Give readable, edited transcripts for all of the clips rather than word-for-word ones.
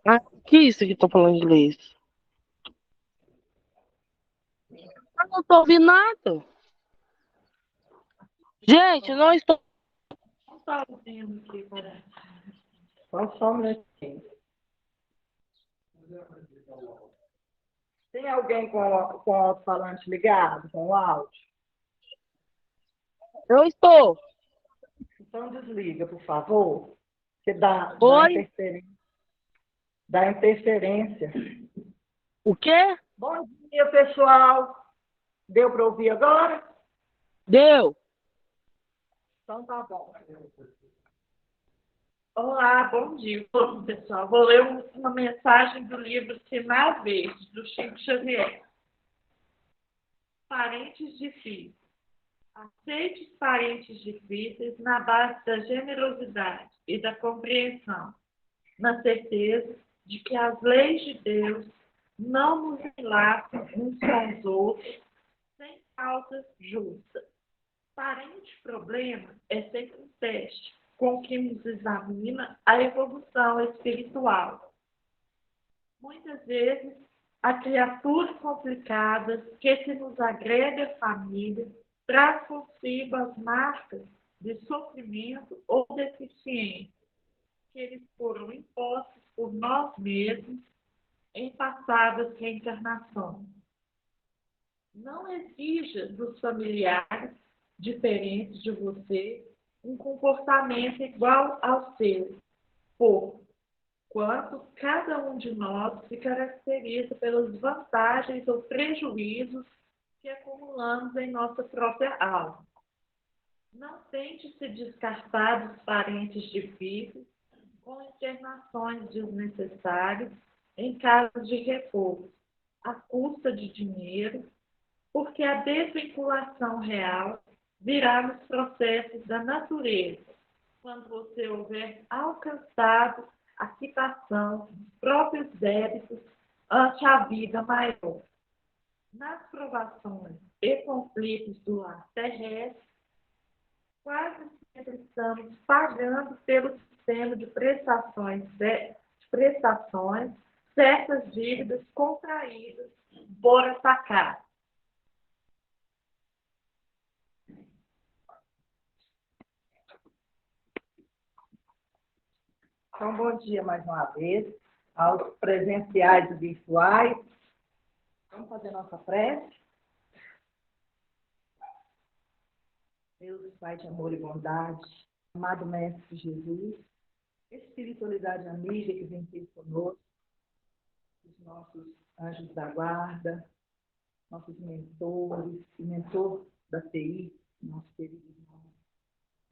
Ah, que isso que tô falando inglês? Eu não tô ouvindo nada. Gente, não estou. Só um tempo aqui, peraí. Só um minutinho. Tem alguém com o alto-falante ligado, com o áudio? Eu estou. Então desliga, por favor, que dá Oi? interferência. Dá interferência. O quê? Bom dia, pessoal. Deu para ouvir agora? Deu. Então tá bom. Olá, bom dia, pessoal. Vou ler uma mensagem do livro Sinal Verde, do Chico Xavier. Parentes difíceis. Aceite os parentes difíceis na base da generosidade e da compreensão, na certeza de que as leis de Deus não nos enlaçam uns com os outros sem causas justas. Parente problema é sempre um teste com que nos examina a evolução espiritual. Muitas vezes, a criatura complicada que se nos agrega à família traz consigo as marcas de sofrimento ou deficiência que eles foram impostos por nós mesmos em passadas reencarnações. Não exija dos familiares diferentes de você um comportamento igual ao seu, por quanto cada um de nós se caracteriza pelas vantagens ou prejuízos que acumulamos em nossa própria alma. Não tente se descartar dos parentes difíceis com internações desnecessárias em casos de repouso, à custa de dinheiro, porque a desvinculação real virá nos processos da natureza, quando você houver alcançado a quitação dos próprios débitos ante a vida maior. Nas provações e conflitos do lar terrestre, quase sempre estamos pagando pelo sistema de prestações certas dívidas contraídas por atacar. Então, bom dia mais uma vez aos presenciais e virtuais. Vamos fazer nossa prece. Deus, Pai de amor e bondade, amado Mestre Jesus, espiritualidade amiga que vem ter conosco, os nossos anjos da guarda, nossos mentores, e mentor da TI, nosso querido irmão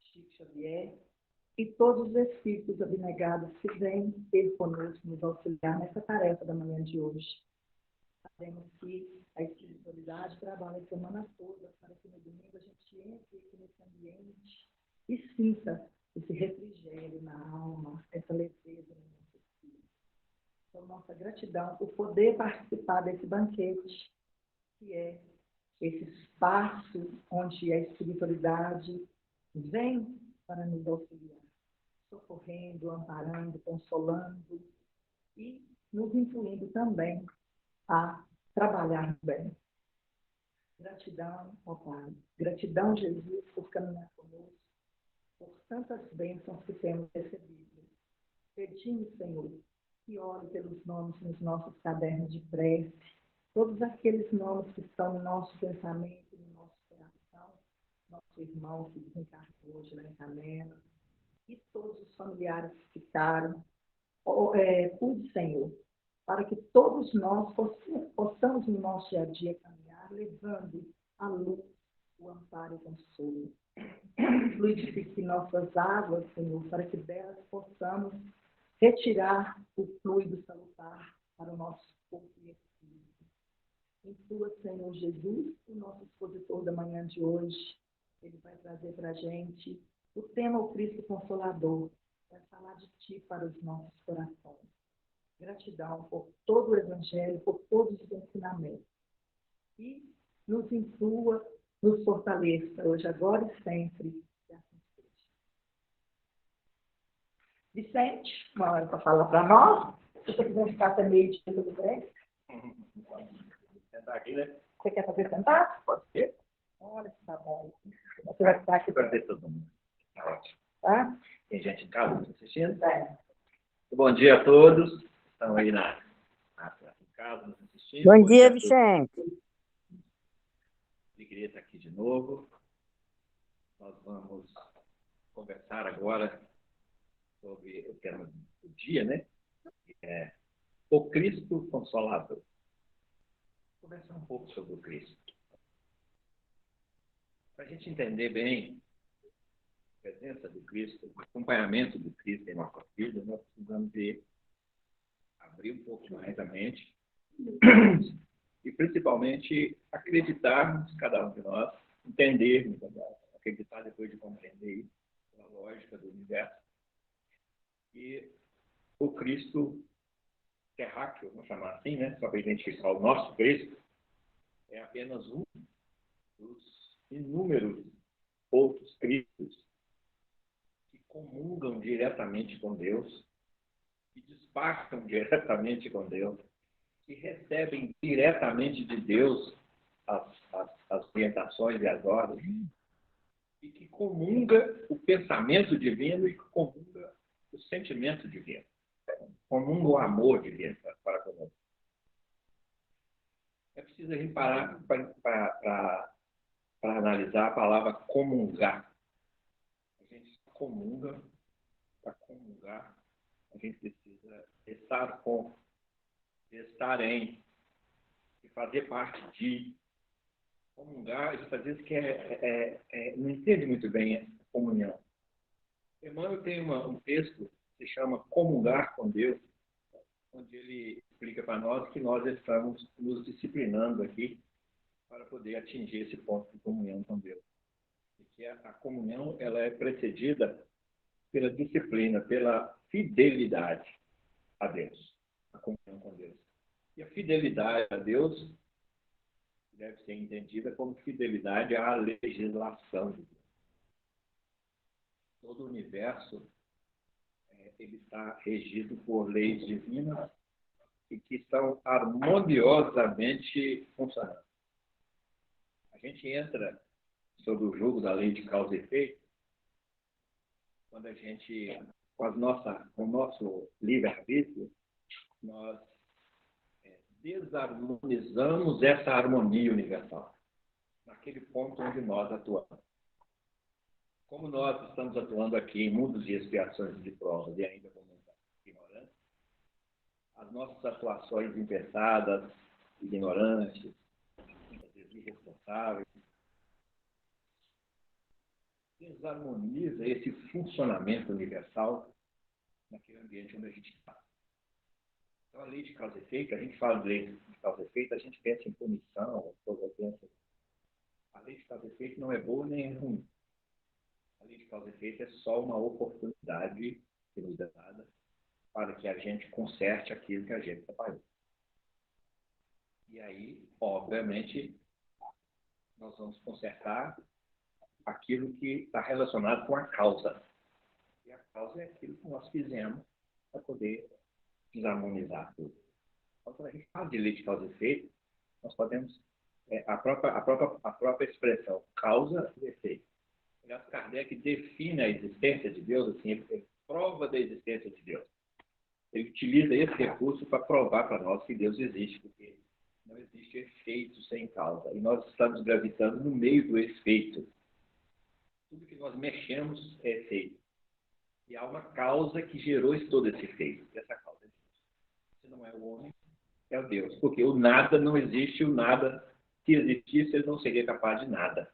Chico Xavier, e todos os espíritos abnegados que vêm ter conosco, nos auxiliar nessa tarefa da manhã de hoje. Sabemos que a espiritualidade trabalha a semana toda para que no domingo a gente entre aqui nesse ambiente e sinta esse refrigério na alma, essa leveza no nosso espírito. Então, nossa gratidão por poder participar desse banquete, que é esse espaço onde a espiritualidade vem para nos auxiliar, socorrendo, amparando, consolando e nos incluindo também a trabalhar bem. Gratidão, ó Pai. Gratidão, Jesus, por caminhar conosco, por tantas bênçãos que temos recebido. Pedimos, Senhor, que olhe pelos nomes nos nossos cadernos de prece, todos aqueles nomes que estão no nosso pensamento, no nosso coração, nosso irmão que desencarnou hoje lá em Canela, e todos os familiares que ficaram. Cuide, Senhor, para que todos nós possamos no nosso dia a dia caminhar, levando a luz, o amparo e o consolo. Fluidifique nossas águas, Senhor, para que delas possamos retirar o fluido salutar para o nosso corpo e espírito. Instrua, Senhor Jesus, o nosso expositor da manhã de hoje. Ele vai trazer para a gente o tema O Cristo Consolador, vai falar de Ti para os nossos corações. Gratidão por todo o Evangelho, por todos os ensinamentos. E nos instrua, nos fortaleça, hoje, agora e sempre. Que assim seja. Vicente, uma hora para falar para nós. Se você quiser ficar até meio-dia, tudo bem? Sentar aqui, né? Você quer fazer sentar? Pode ser. Olha que tá bom. Você vai ficar aqui, Para ver todo mundo. Tá ótimo. tá? Tem gente em casa nos assistindo? Vai. Bom dia a todos. Estão aí em casa nos assistindo. Bom dia, a todos. Vicente. Alegria estar aqui de novo. Nós vamos conversar agora sobre o tema do dia, né? Que é o Cristo Consolador. Conversar um pouco sobre o Cristo. Para a gente entender bem a presença do Cristo, o acompanhamento do Cristo em nossa vida, nós precisamos abrir um pouco mais a mente e, principalmente, acreditarmos, cada um de nós, entendermos, acreditar depois de compreender a lógica do universo. E o Cristo terráqueo, vamos chamar assim, né? Só para identificar o nosso Cristo, é apenas um dos inúmeros outros Cristos que comungam diretamente com Deus, que despacham diretamente com Deus, que recebem diretamente de Deus as orientações e as ordens, e que comunga o pensamento divino e que comunga o sentimento divino, comunga o amor divino para conosco. É preciso a gente parar para analisar a palavra comungar. A gente comunga, para comungar, a gente precisa estar com, estar em, e fazer parte de. Comungar, a gente às vezes não entende muito bem a comunhão. Emmanuel tem um texto que se chama Comungar com Deus, onde ele explica para nós que nós estamos nos disciplinando aqui para poder atingir esse ponto de comunhão com Deus. E que a comunhão ela é precedida pela disciplina, pela fidelidade a Deus, a comunhão com Deus. E a fidelidade a Deus deve ser entendida como fidelidade à legislação de Deus. Todo o universo ele está regido por leis divinas e que estão harmoniosamente funcionando. A gente entra sob o jugo da lei de causa e efeito quando a gente, com o nosso livre-arbítrio, nós desarmonizamos essa harmonia universal, naquele ponto onde nós atuamos. Como nós estamos atuando aqui em mundos de expiações e de provas e ainda como ignorantes, as nossas atuações impensadas, ignorantes, irresponsáveis, desarmoniza esse funcionamento universal naquele ambiente onde a gente está. Então, a lei de causa e efeito, a gente fala de lei de causa e efeito, a gente pensa em punição, a lei de causa e efeito não é boa nem é ruim. A lei de causa e efeito é só uma oportunidade que nos é dada para que a gente conserte aquilo que a gente trabalhou. E aí, obviamente, nós vamos consertar aquilo que está relacionado com a causa. E a causa é aquilo que nós fizemos para poder desarmonizar tudo. Então, quando a gente fala de lei de causa e efeito, nós podemos, a própria expressão causa e efeito. Aliás, Kardec define a existência de Deus, assim, ele prova da existência de Deus. Ele utiliza esse recurso para provar para nós que Deus existe, porque não existe efeito sem causa. E nós estamos gravitando no meio do efeito. Tudo que nós mexemos é efeito. E há uma causa que gerou todo esse efeito. E essa causa é Deus. Se não é o homem, é o Deus. Porque o nada não existe, o nada, se existisse, ele não seria capaz de nada.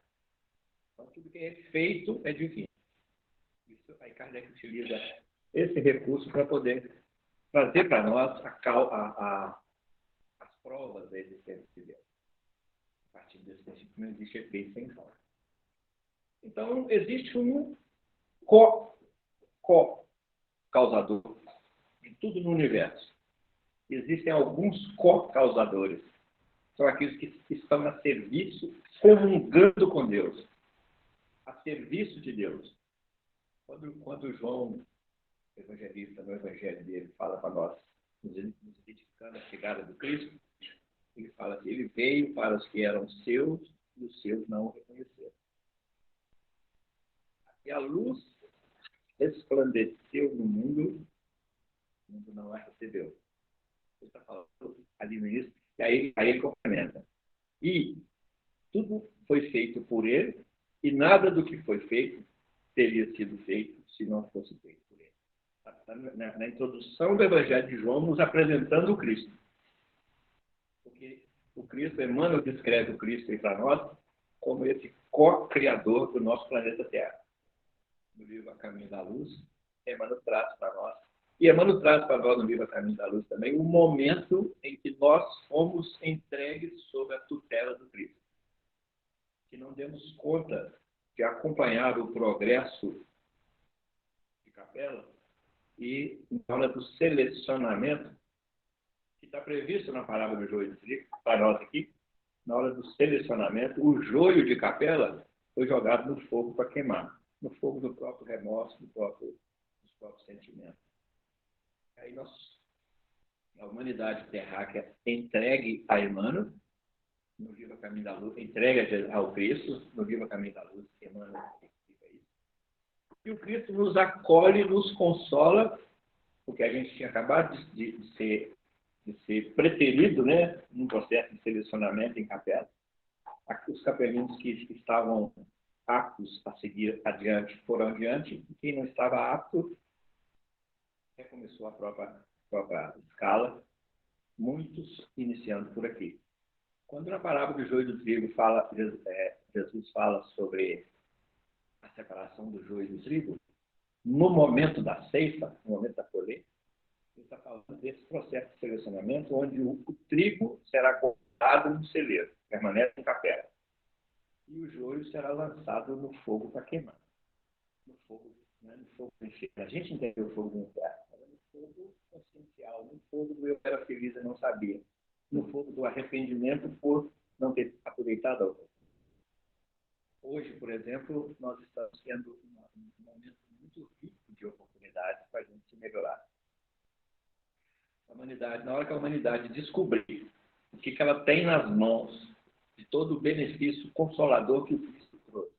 Então, tudo que é feito é divino. Isso, aí Kardec utiliza esse recurso para poder trazer para nós as provas da existência de Deus. A partir desse princípio, não existe efeito sem causa. Então, existe um co-causador de tudo no universo. Existem alguns co-causadores. São aqueles que estão a serviço, comungando com Deus. A serviço de Deus. Quando João, evangelista, no evangelho dele, fala para nós nos identificando a chegada do Cristo, ele fala que ele veio para os que eram seus e os seus não o reconheceram. E a luz resplandeceu no mundo, o mundo não a recebeu. Ele está falando ali no início, e aí ele complementa. E tudo foi feito por ele, e nada do que foi feito teria sido feito se não fosse feito por ele. Está na introdução do Evangelho de João, nos apresentando o Cristo. Porque o Cristo, Emmanuel descreve o Cristo aí para nós como esse co-criador do nosso planeta Terra. No livro A Caminho da Luz, Emmanuel traz para nós. E Emmanuel traz para nós no livro A Caminho da Luz também o momento em que nós fomos entregues sob a tutela do Cristo. Que não demos conta de acompanhar o progresso de Capela e na hora do selecionamento, que está previsto na parábola do joio de trigo, para nós aqui, na hora do selecionamento, o joio de Capela foi jogado no fogo para queimar, no fogo do próprio remorso, dos próprios sentimentos. Aí a humanidade terráquea entregue a Emmanuel, no livro A Caminho da Luz, entregue ao Cristo, no livro A Caminho da Luz, Emmanuel explica isso. E o Cristo nos acolhe, nos consola, porque a gente tinha acabado de ser preterido, né, num processo de selecionamento em Capela. Os capelinos que estavam aptos a seguir adiante foram adiante, e quem não estava apto recomeçou a própria escala, muitos iniciando por aqui. Quando na parábola do joio do trigo Jesus fala sobre a separação do joio do trigo, no momento da ceifa, no momento da colheita, ele está falando desse processo de selecionamento, onde o trigo será guardado no celeiro, permanece em capela, e o joio será lançado no fogo para queimar. No fogo, não é no fogo do inferno. A gente entendeu o fogo do inferno, mas é no fogo consciencial, no fogo do eu era feliz e não sabia, no fogo do arrependimento por não ter aproveitado a oportunidade. Hoje, por exemplo, nós estamos tendo um momento muito rico de oportunidades para a gente se melhorar. Na hora que a humanidade descobrir o que ela tem nas mãos, de todo o benefício consolador que o Cristo trouxe,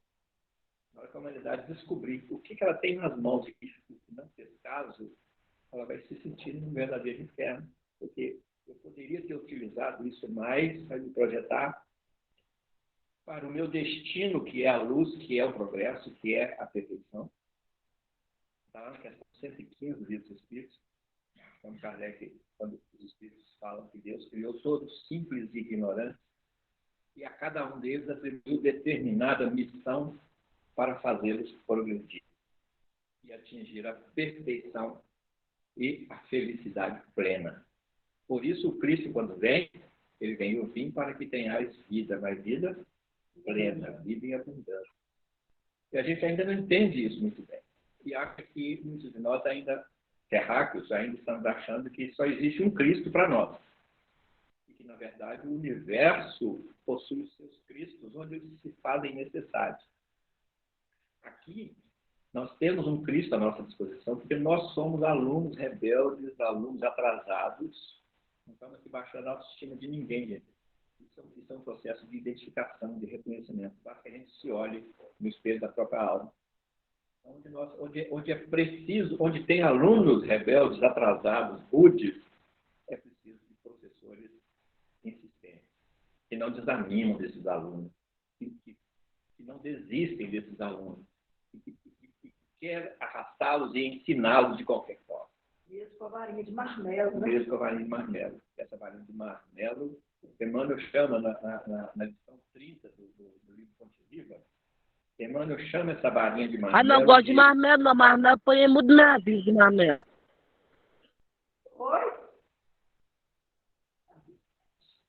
na hora que a humanidade descobrir o que ela tem nas mãos e que não fez caso, ela vai se sentir num verdadeiro inferno, porque eu poderia ter utilizado isso mais para me projetar para o meu destino, que é a luz, que é o progresso, que é a perfeição. Está lá na questão 115 do Livro dos Espíritos, quando Kardec, quando os Espíritos falam que Deus criou todos simples e ignorantes, e a cada um deles atribuiu determinada missão para fazê-los progredir e atingir a perfeição e a felicidade plena. Por isso, o Cristo, quando vem, ele vem, eu vim para que tenhais vida, mas vida plena, vida em abundância. E a gente ainda não entende isso muito bem. E acha que muitos de nós ainda, terráqueos, ainda estamos achando que só existe um Cristo para nós. E que, na verdade, o universo possui os seus Cristos onde eles se fazem necessários. Aqui, nós temos um Cristo à nossa disposição, porque nós somos alunos rebeldes, alunos atrasados. Não estamos aqui baixando a autoestima de ninguém, gente. Isso é um processo de identificação, de reconhecimento. Basta que a gente se olhe no espelho da própria alma. Onde é preciso, onde tem alunos rebeldes, atrasados, rudes, é preciso de professores insistentes, que não desanimam desses alunos, que não desistem desses alunos, que quer arrastá-los e ensiná-los de qualquer forma. Mesmo com a varinha de marmelo, né? Mesmo com a varinha de marmelo. Essa varinha de marmelo, Emmanuel chama na lição 30 do livro Fonte Viva, Emmanuel chama essa varinha de marmelo. Ah, não gosto de marmelo, não. Marmelo põe muito na vida de marmelo. Oi?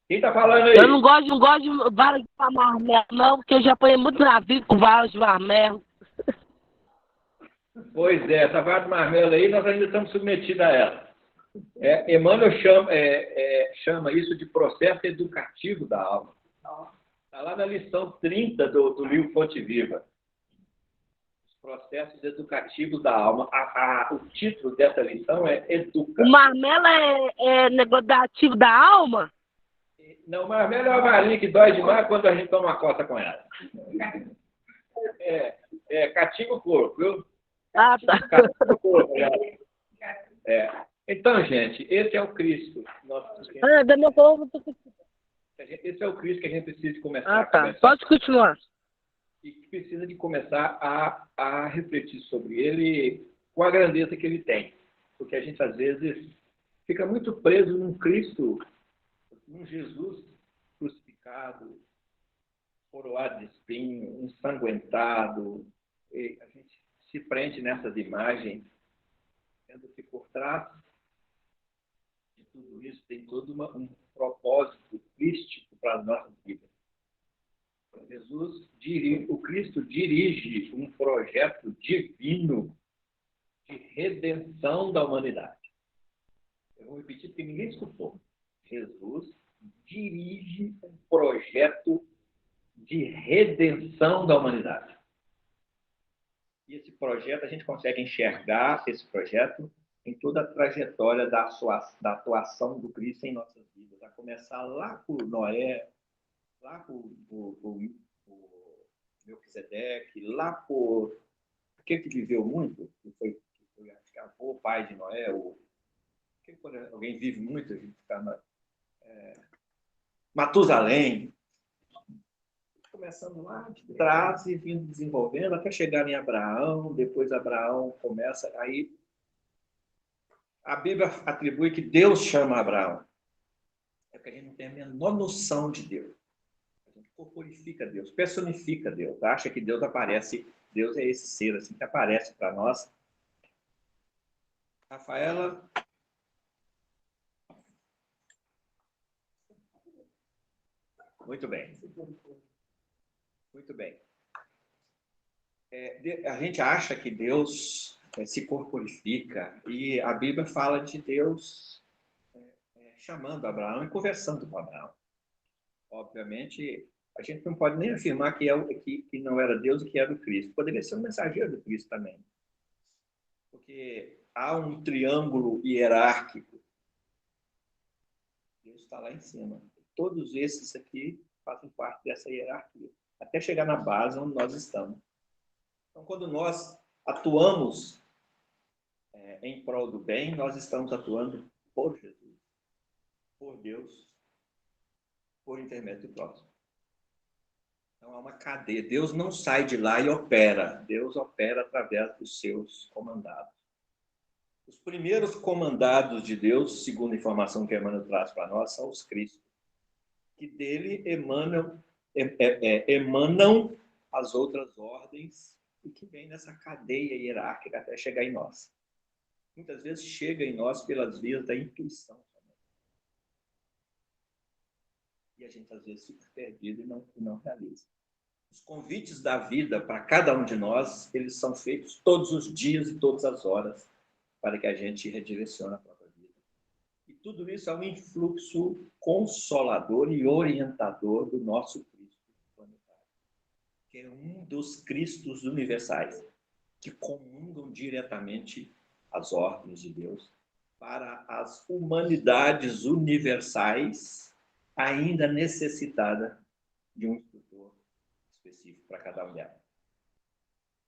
Quem está falando aí? Eu não gosto de vara de marmelo, não, porque eu já ponho muito na vida com vara de marmelo. Pois é, essa vara de marmelo aí, nós ainda estamos submetidos a ela. Emmanuel chama isso de processo educativo da alma. Está lá na lição 30 do livro Fonte Viva. Os Processos educativos da alma. O título dessa lição é Educa. O marmelo é negociativo da alma? Não, marmelo é uma varinha que dói demais quando a gente toma uma coça com ela. Castiga o corpo, viu? Ah, tá. Castiga o corpo, Então, gente, esse é o Cristo. Esse é o Cristo que a gente precisa começar a conversar. Pode continuar. E que precisa de começar a refletir sobre ele com a grandeza que ele tem. Porque a gente, às vezes, fica muito preso num Cristo, num Jesus crucificado, coroado de espinho, ensanguentado. E a gente se prende nessas imagens, sendo que por trás de tudo isso tem todo um propósito crístico para as nossas vidas. O Cristo dirige um projeto divino de redenção da humanidade. Eu vou repetir porque ninguém escutou. Jesus dirige um projeto de redenção da humanidade. E esse projeto, a gente consegue enxergar esse projeto em toda a trajetória da atuação do Cristo em nossas vidas. A começar lá por Noé, lá por Melquisedeque, lá por aquele que viveu muito, que foi acho que avô, pai de Noé, quando alguém vive muito, a gente fica Matusalém, começando lá de trás e vindo desenvolvendo até chegar em Abraão. Depois Abraão começa, aí a Bíblia atribui que Deus chama Abraão. É porque a gente não tem a menor noção de Deus. A gente corporifica Deus, personifica Deus, acha que Deus aparece, Deus é esse ser assim que aparece para nós. Rafaela. Muito bem. Muito bem. A gente acha que Deus se corporifica e a Bíblia fala de Deus chamando Abraão e conversando com Abraão. Obviamente, a gente não pode nem afirmar que não era Deus e que era o Cristo. Poderia ser um mensageiro do Cristo também. Porque há um triângulo hierárquico. Deus está lá em cima. Todos esses aqui fazem parte dessa hierarquia, até chegar na base onde nós estamos. Então, quando nós atuamos em prol do bem, nós estamos atuando por Jesus, por Deus, por intermédio do próximo. Então, há uma cadeia. Deus não sai de lá e opera. Deus opera através dos seus comandados. Os primeiros comandados de Deus, segundo a informação que Emmanuel traz para nós, são os Cristos, que dele emanam as outras ordens e que vem nessa cadeia hierárquica até chegar em nós. Muitas vezes chega em nós pelas vias da intuição. E a gente, às vezes, fica perdido e não realiza. Os convites da vida para cada um de nós, eles são feitos todos os dias e todas as horas para que a gente redirecione a própria vida. E tudo isso é um influxo consolador e orientador do nosso Cristo planetário, que é um dos Cristos universais, que comungam diretamente as ordens de Deus para as humanidades universais ainda necessitada de um instrutor específico para cada um delas.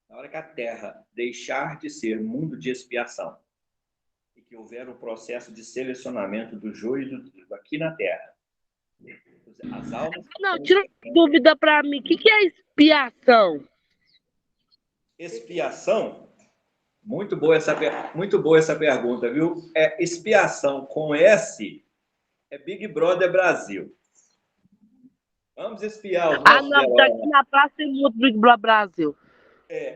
Na hora que a Terra deixar de ser mundo de expiação e que houver um processo de selecionamento do joio e do trigo aqui na Terra, as almas... Não, tira uma dúvida para mim. O que é expiação? Expiação? Muito boa essa pergunta, viu? Expiação com S é Big Brother Brasil. Vamos espiar os nossos não, daqui na praça tem muito Big Brother Brasil.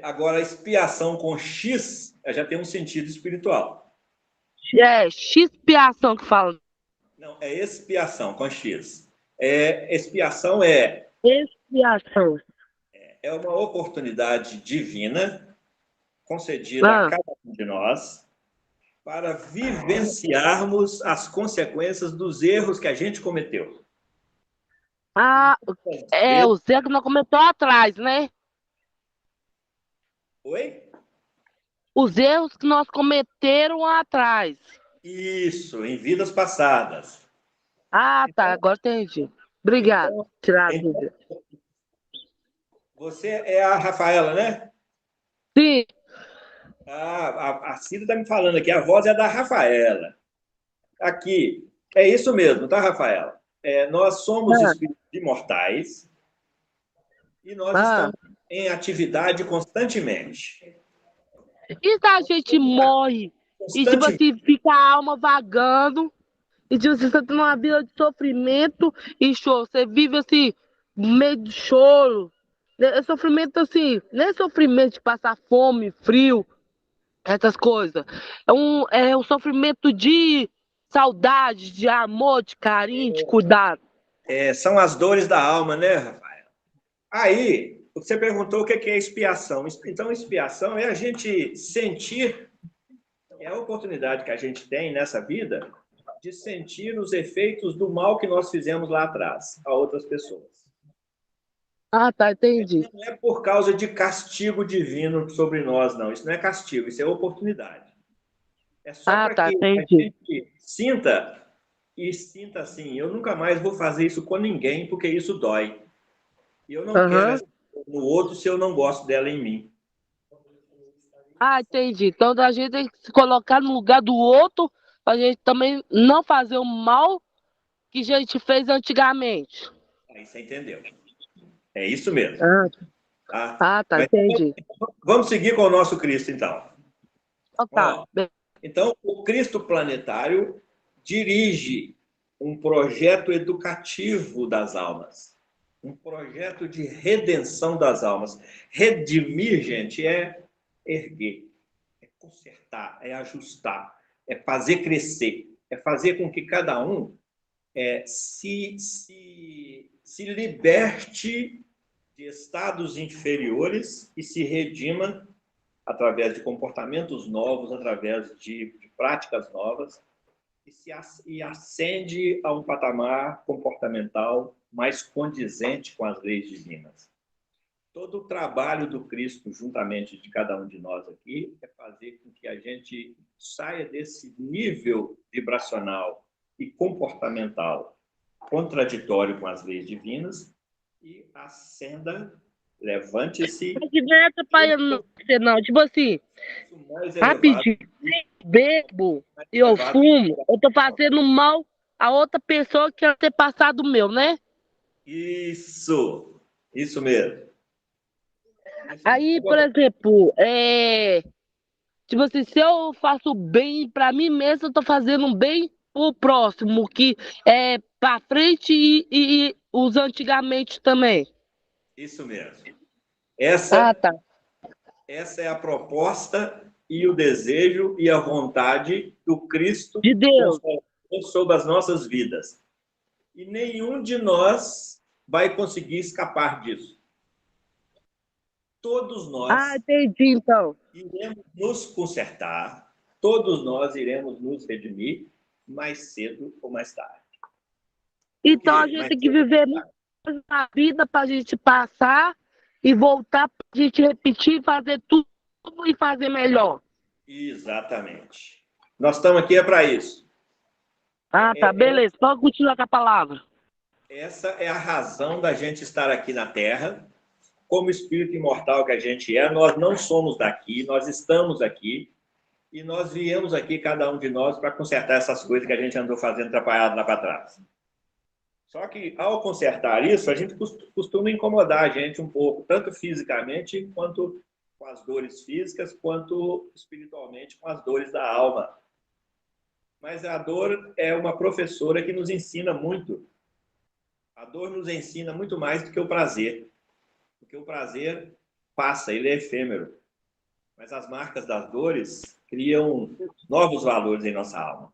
Agora, expiação com X já tem um sentido espiritual. Expiação que fala. Não, é expiação com X. Expiação é... Expiação. É uma oportunidade divina concedida a cada um de nós para vivenciarmos as consequências dos erros que a gente cometeu. Os erros que não cometeu atrás, né? Oi? Os erros que nós cometeram lá atrás. Isso, em vidas passadas. Ah, tá, Então, agora entendi. Obrigado então, por tirar a então, dúvida. você é a Rafaela, né? Sim. A Cida está me falando aqui, a voz é da Rafaela. Aqui, é isso mesmo, tá, Rafaela? Nós somos Ah, espíritos imortais e nós ah. estamos em atividade constantemente. E se a gente morre e, tipo Constantemente. assim, fica a alma vagando e, tipo assim, você tá numa vida de sofrimento e choro. Você vive, assim, meio de choro. É sofrimento, assim, não é sofrimento de passar fome, frio, essas coisas. É um sofrimento de saudade, de amor, de carinho, de cuidado. São as dores da alma, né, Rafael? Aí, você perguntou o que é expiação. Então, expiação é a gente sentir, é a oportunidade que a gente tem nessa vida de sentir os efeitos do mal que nós fizemos lá atrás a outras pessoas. Ah, tá, entendi. Não é por causa de castigo divino sobre nós, não. Isso não é castigo, isso é oportunidade. É só Ah, para tá, que a entendi. gente sinta e sinta assim: eu nunca mais vou fazer isso com ninguém porque isso dói. E eu não quero Aham. essa no outro se eu não gosto dela em mim. Ah, entendi. Então a gente tem que se colocar no lugar do outro, pra gente também não fazer o mal que a gente fez antigamente. Aí você entendeu. É isso mesmo. Ah, Tá? ah, tá, Mas entendi. vamos seguir com o nosso Cristo, então. Então tá. Ó, então, o Cristo planetário dirige um projeto educativo das almas, um projeto de redenção das almas. Redimir, gente, é erguer, é consertar, é ajustar, é fazer crescer, é fazer com que cada um se liberte de estados inferiores e se redima através de comportamentos novos, através de práticas novas, e ascende a um patamar comportamental mais condizente com as leis divinas. Todo o trabalho do Cristo, juntamente de cada um de nós aqui, é fazer com que a gente saia desse nível vibracional e comportamental contraditório com as leis divinas e ascenda, levante-se Mas não é atrapalhando você, não. Tipo assim, mais elevado, rapidinho. Bebo, mais eu elevado. fumo, eu tô fazendo mal a outra pessoa que quer ter passado o meu, né? Isso mesmo. Isso mesmo. Aí, por Agora, exemplo, tipo assim, se eu faço bem pra mim mesmo, eu tô fazendo um bem pro próximo, que é pra frente e os antigamente também. isso mesmo. Ah, Essa, tá. essa é a proposta e o desejo e a vontade do Cristo De Deus. sobre as nossas vidas. E nenhum de nós vai conseguir escapar disso. Todos Ah, nós entendi, então. iremos nos consertar, todos nós iremos nos redimir mais cedo ou mais tarde. Por Então a quê? gente Mais tem que cedo ou viver mais tarde. a vida pra gente passar e voltar pra gente repetir, fazer tudo e fazer melhor. Exatamente. Nós estamos aqui para isso. Ah, tá, beleza. Pode continuar com a palavra. Essa é a razão da gente estar aqui na Terra, como espírito imortal que a gente é. Nós não somos daqui, nós estamos aqui e nós viemos aqui, cada um de nós, para consertar essas coisas que a gente andou fazendo atrapalhado lá para trás. Só que, ao consertar isso, a gente costuma incomodar a gente um pouco, tanto fisicamente, quanto com as dores físicas, quanto espiritualmente com as dores da alma. Mas a dor é uma professora que nos ensina muito. A dor nos ensina muito mais do que o prazer. Porque o prazer passa, ele é efêmero. Mas as marcas das dores criam novos valores em nossa alma.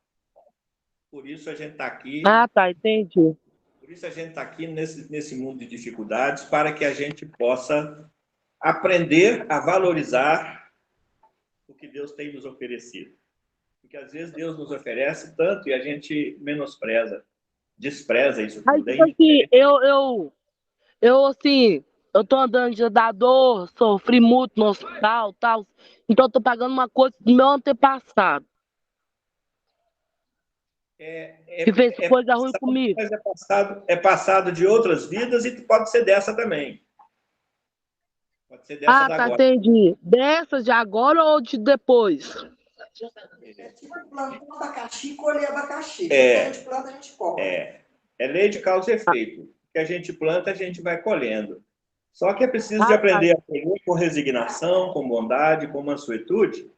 Por isso a gente está aqui, Ah, tá, entendi. por isso a gente está aqui nesse mundo de dificuldades, para que a gente possa aprender a valorizar o que Deus tem nos oferecido. Porque às vezes Deus nos oferece tanto e a gente menospreza, despreza isso Aí, tudo. É tipo assim, indiferente. eu assim, Eu tô andando de andador, sofri muito no hospital, tal. Então eu tô pagando uma coisa do meu antepassado, que fez coisa ruim comigo. Mas é passado de outras vidas e pode ser dessa também. Pode ser dessa Ah, da tá, agora. entendi. Dessas de agora ou de depois? É tipo plantar abacaxi e colher abacaxi. É. A gente planta, a gente colhe. É lei de causa e efeito. O que a gente planta, a gente vai colhendo. Só que é preciso de Ah, tá. aprender a colher com resignação, com bondade, com mansuetude,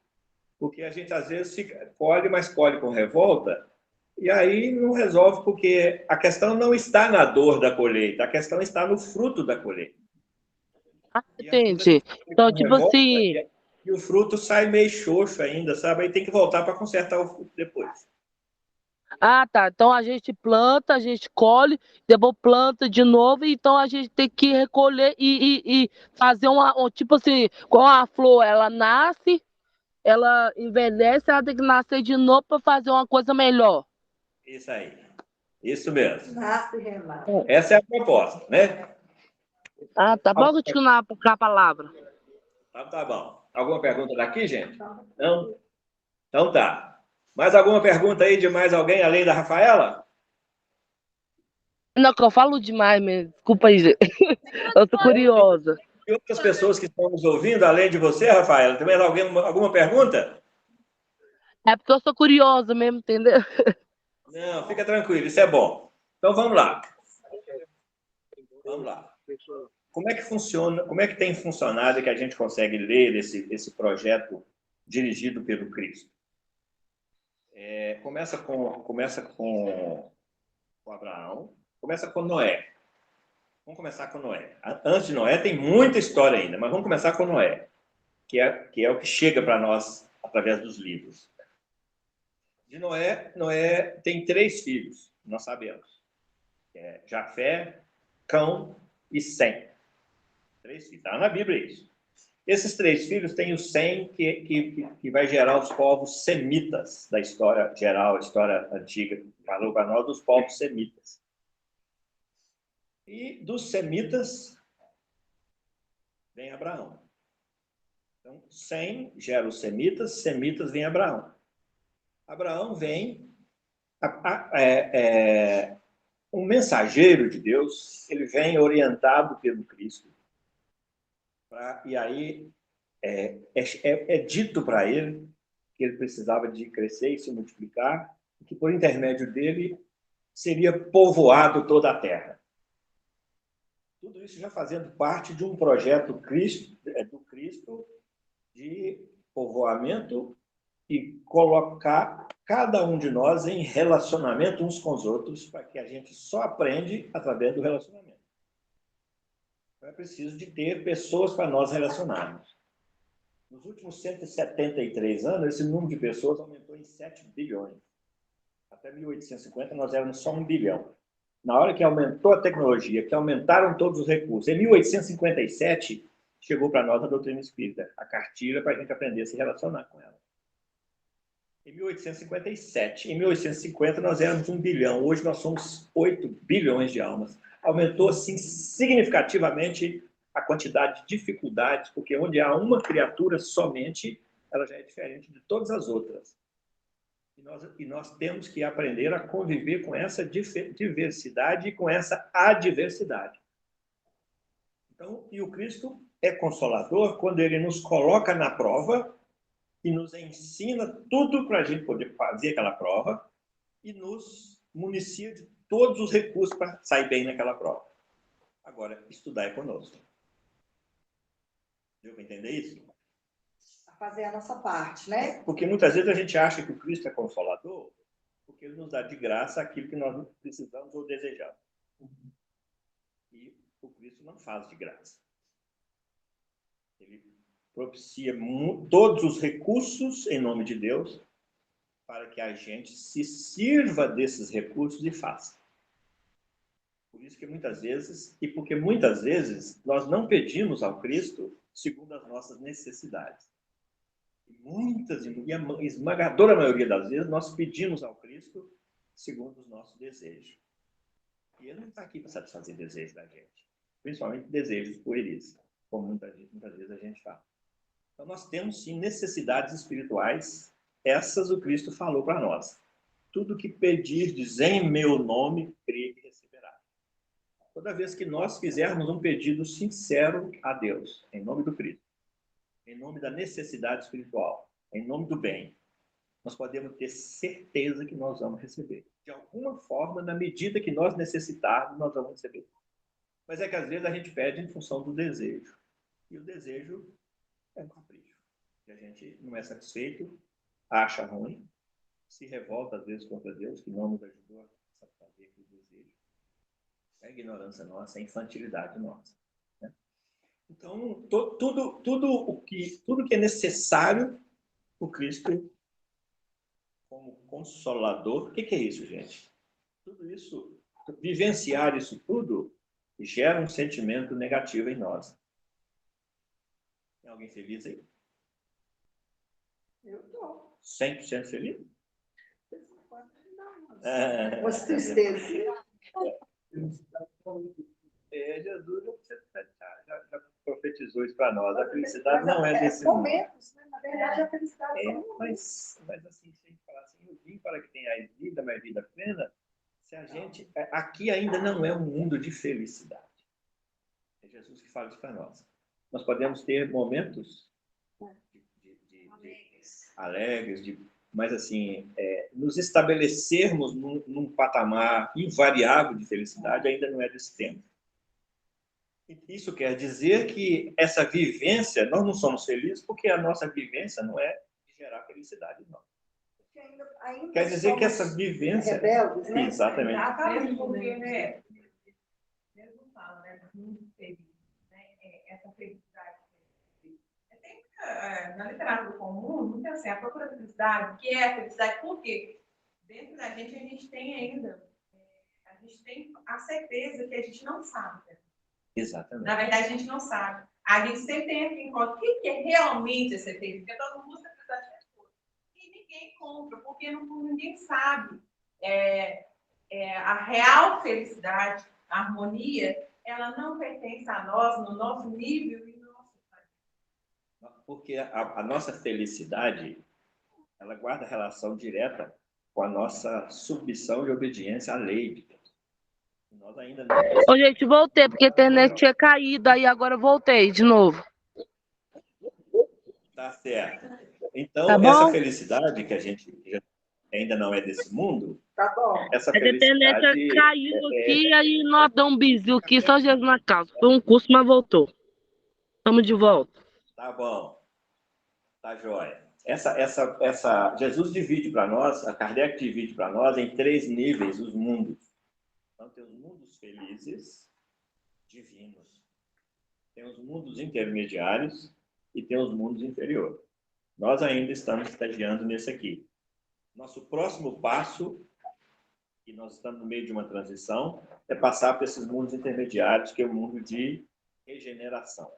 porque a gente às vezes colhe, mas colhe com revolta, e aí não resolve, porque a questão não está na dor da colheita, a questão está no fruto da colheita. Ah, E às vezes a entendi. gente colhe Então, com tipo revolta assim. e o fruto sai meio xoxo ainda, sabe? Aí tem que voltar para consertar o fruto depois. Ah, tá. Então a gente planta, a gente colhe, depois planta de novo, então a gente tem que recolher e fazer tipo assim, com a flor, ela nasce, ela envelhece, ela tem que nascer de novo para fazer uma coisa melhor. Isso aí. Isso mesmo. Nasce e renasce. Essa é a proposta, né? Ah, tá. Vamos continuar com a palavra. Tá bom. Alguma pergunta daqui, gente? Não? Então tá. Mais alguma pergunta aí de mais alguém, além da Rafaela? Não, que eu falo demais mesmo. Desculpa aí, gente. Eu tô curiosa. E outras pessoas que estão nos ouvindo, além de você, Rafaela? Tem mais alguma pergunta? É porque eu sou curiosa mesmo, entendeu? Não, fica tranquilo, isso é bom. Então vamos lá. Vamos lá. Como é que funciona, como é que tem funcionado e que a gente consegue ler esse projeto dirigido pelo Cristo? Começa com Abraão, começa com Noé. Vamos começar com Noé. Antes de Noé tem muita história ainda, mas vamos começar com Noé, que é o que chega para nós através dos livros. De Noé tem 3 filhos, nós sabemos. Jafé, Cão e Sem. 3 filhos. Está na Bíblia isso. Esses 3 filhos têm o Sem, que vai gerar os povos semitas da história geral, a história antiga. Falou para nós dos povos semitas. E dos semitas vem Abraão. Então, Sem gera os semitas vem Abraão. Abraão vem um mensageiro de Deus, ele vem orientado pelo Cristo. E aí é dito para ele que ele precisava de crescer e se multiplicar, e que por intermédio dele seria povoado toda a terra. Tudo isso já fazendo parte de um projeto do Cristo de povoamento e colocar cada um de nós em relacionamento uns com os outros, para que a gente só aprende através do relacionamento. Então é preciso de ter pessoas para nós relacionarmos. Nos últimos 173 anos, esse número de pessoas aumentou em 7 bilhões. Até 1850, nós éramos só 1 bilhão. Na hora que aumentou a tecnologia, que aumentaram todos os recursos, em 1857, chegou para nós a doutrina espírita, a cartilha para a gente aprender a se relacionar com ela. Em 1857, em 1850, nós éramos 1 bilhão. Hoje nós somos 8 bilhões de almas. Aumentou, assim, significativamente a quantidade de dificuldades, porque onde há uma criatura somente, ela já é diferente de todas as outras. E nós temos que aprender a conviver com essa diversidade e com essa adversidade. Então, e o Cristo é consolador quando ele nos coloca na prova e nos ensina tudo para a gente poder fazer aquela prova e nos municia de todos os recursos para sair bem naquela prova. Agora, estudar é conosco. Deu para entender isso? Fazer a nossa parte, né? Porque muitas vezes a gente acha que o Cristo é consolador porque ele nos dá de graça aquilo que nós precisamos ou desejamos. E o Cristo não faz de graça. Ele propicia todos os recursos em nome de Deus para que a gente se sirva desses recursos e faça. Por isso que muitas vezes, e porque muitas vezes nós não pedimos ao Cristo segundo as nossas necessidades. E a esmagadora maioria das vezes nós pedimos ao Cristo segundo os nossos desejos. E ele não está aqui para satisfazer desejos da gente. principalmente desejos pueris, como muitas vezes a gente fala. Então, nós temos, sim, necessidades espirituais. Essas o Cristo falou para nós. Tudo que pedirdes em meu nome, creia que receberá. Toda vez que nós fizermos um pedido sincero a Deus, em nome do Cristo, em nome da necessidade espiritual, em nome do bem, nós podemos ter certeza que nós vamos receber. De alguma forma, na medida que nós necessitarmos, nós vamos receber. Mas é que às vezes a gente pede em função do desejo. E o desejo é um capricho. E a gente não é satisfeito, acha ruim, se revolta às vezes contra Deus, que não nos ajudou a satisfazer aquele desejo. É a ignorância nossa, é a infantilidade nossa. Né? Então, tudo que é necessário, o Cristo, como consolador, o que é isso, gente? Tudo isso, vivenciar isso tudo, gera um sentimento negativo em nós. Tem alguém feliz aí? Eu estou. 100% feliz? Umas tristezas. Jesus já profetizou isso para nós. A felicidade não é desse mundo. Momentos, né? Na verdade, a felicidade é mas assim, se a gente falar assim, eu vim para que tenha vida, mas vida plena, se a gente... Aqui ainda não é um mundo de felicidade. É Jesus que fala isso para nós. Nós podemos ter momentos alegres, mas assim, nos estabelecermos num patamar invariável de felicidade ainda não é desse tempo. Isso quer dizer que essa vivência, nós não somos felizes porque a nossa vivência não é de gerar felicidade, não. ainda Quer dizer que essa vivência... rebeldes, né? Exatamente. Exatamente, porque, né, mesmo fala, né, muito feliz, né, essa felicidade. Tem na literatura comum, muita assim, a procura da felicidade, que é a felicidade, porque dentro da gente a gente tem ainda, a gente tem a certeza que a gente não sabe. Né? Exatamente. Na verdade, a gente não sabe. A gente sempre tem aqui em conta o que é realmente essa felicidade, porque todo mundo busca a felicidade das coisas. E ninguém compra, porque ninguém sabe. A real felicidade, a harmonia, ela não pertence a nós, no nosso nível e no nosso país. Porque a nossa felicidade, ela guarda relação direta com a nossa submissão e obediência à lei de Deus. Nós ainda não... Ô, gente, voltei, porque a internet tinha caído, aí agora voltei de novo. Tá certo. Então, Tá bom? essa felicidade que a gente ainda não é desse mundo, Tá bom. essa A internet felicidade... caiu aqui, aí nós damos um bizil aqui, só Jesus na casa. Foi um curso, mas voltou. Estamos de volta. Tá bom. Tá jóia. Jesus divide para nós, a Kardec divide para nós em 3 níveis os mundos. Então, tem os mundos felizes, divinos. Tem os mundos intermediários e tem os mundos inferiores. Nós ainda estamos estagiando nesse aqui. Nosso próximo passo, e nós estamos no meio de uma transição, é passar por esses mundos intermediários, que é o mundo de regeneração,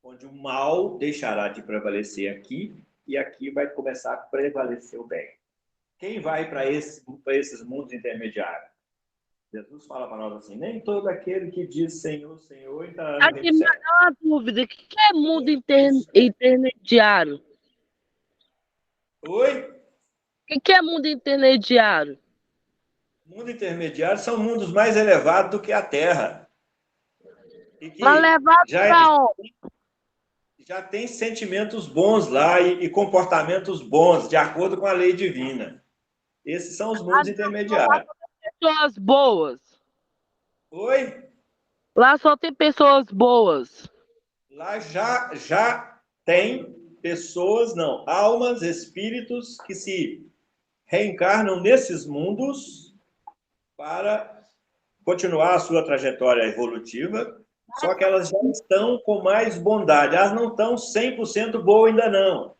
onde o mal deixará de prevalecer aqui, e aqui vai começar a prevalecer o bem. Quem vai para esses mundos intermediários? Jesus fala para nós assim, nem todo aquele que diz Senhor, Senhor, entrará no reino Aqui, dos céus. uma dúvida, o que é mundo intermediário? Oi? O que é mundo intermediário? Mundo intermediário são mundos mais elevados do que a Terra. E que Mas levado para onde? já tem sentimentos bons lá e comportamentos bons, de acordo com a lei divina. Esses são os mundos intermediários. Pessoas boas. Oi? Lá só tem pessoas boas. Lá já tem pessoas, não, almas, espíritos que se reencarnam nesses mundos para continuar a sua trajetória evolutiva, só que elas já estão com mais bondade. Elas não estão 100% boas ainda não.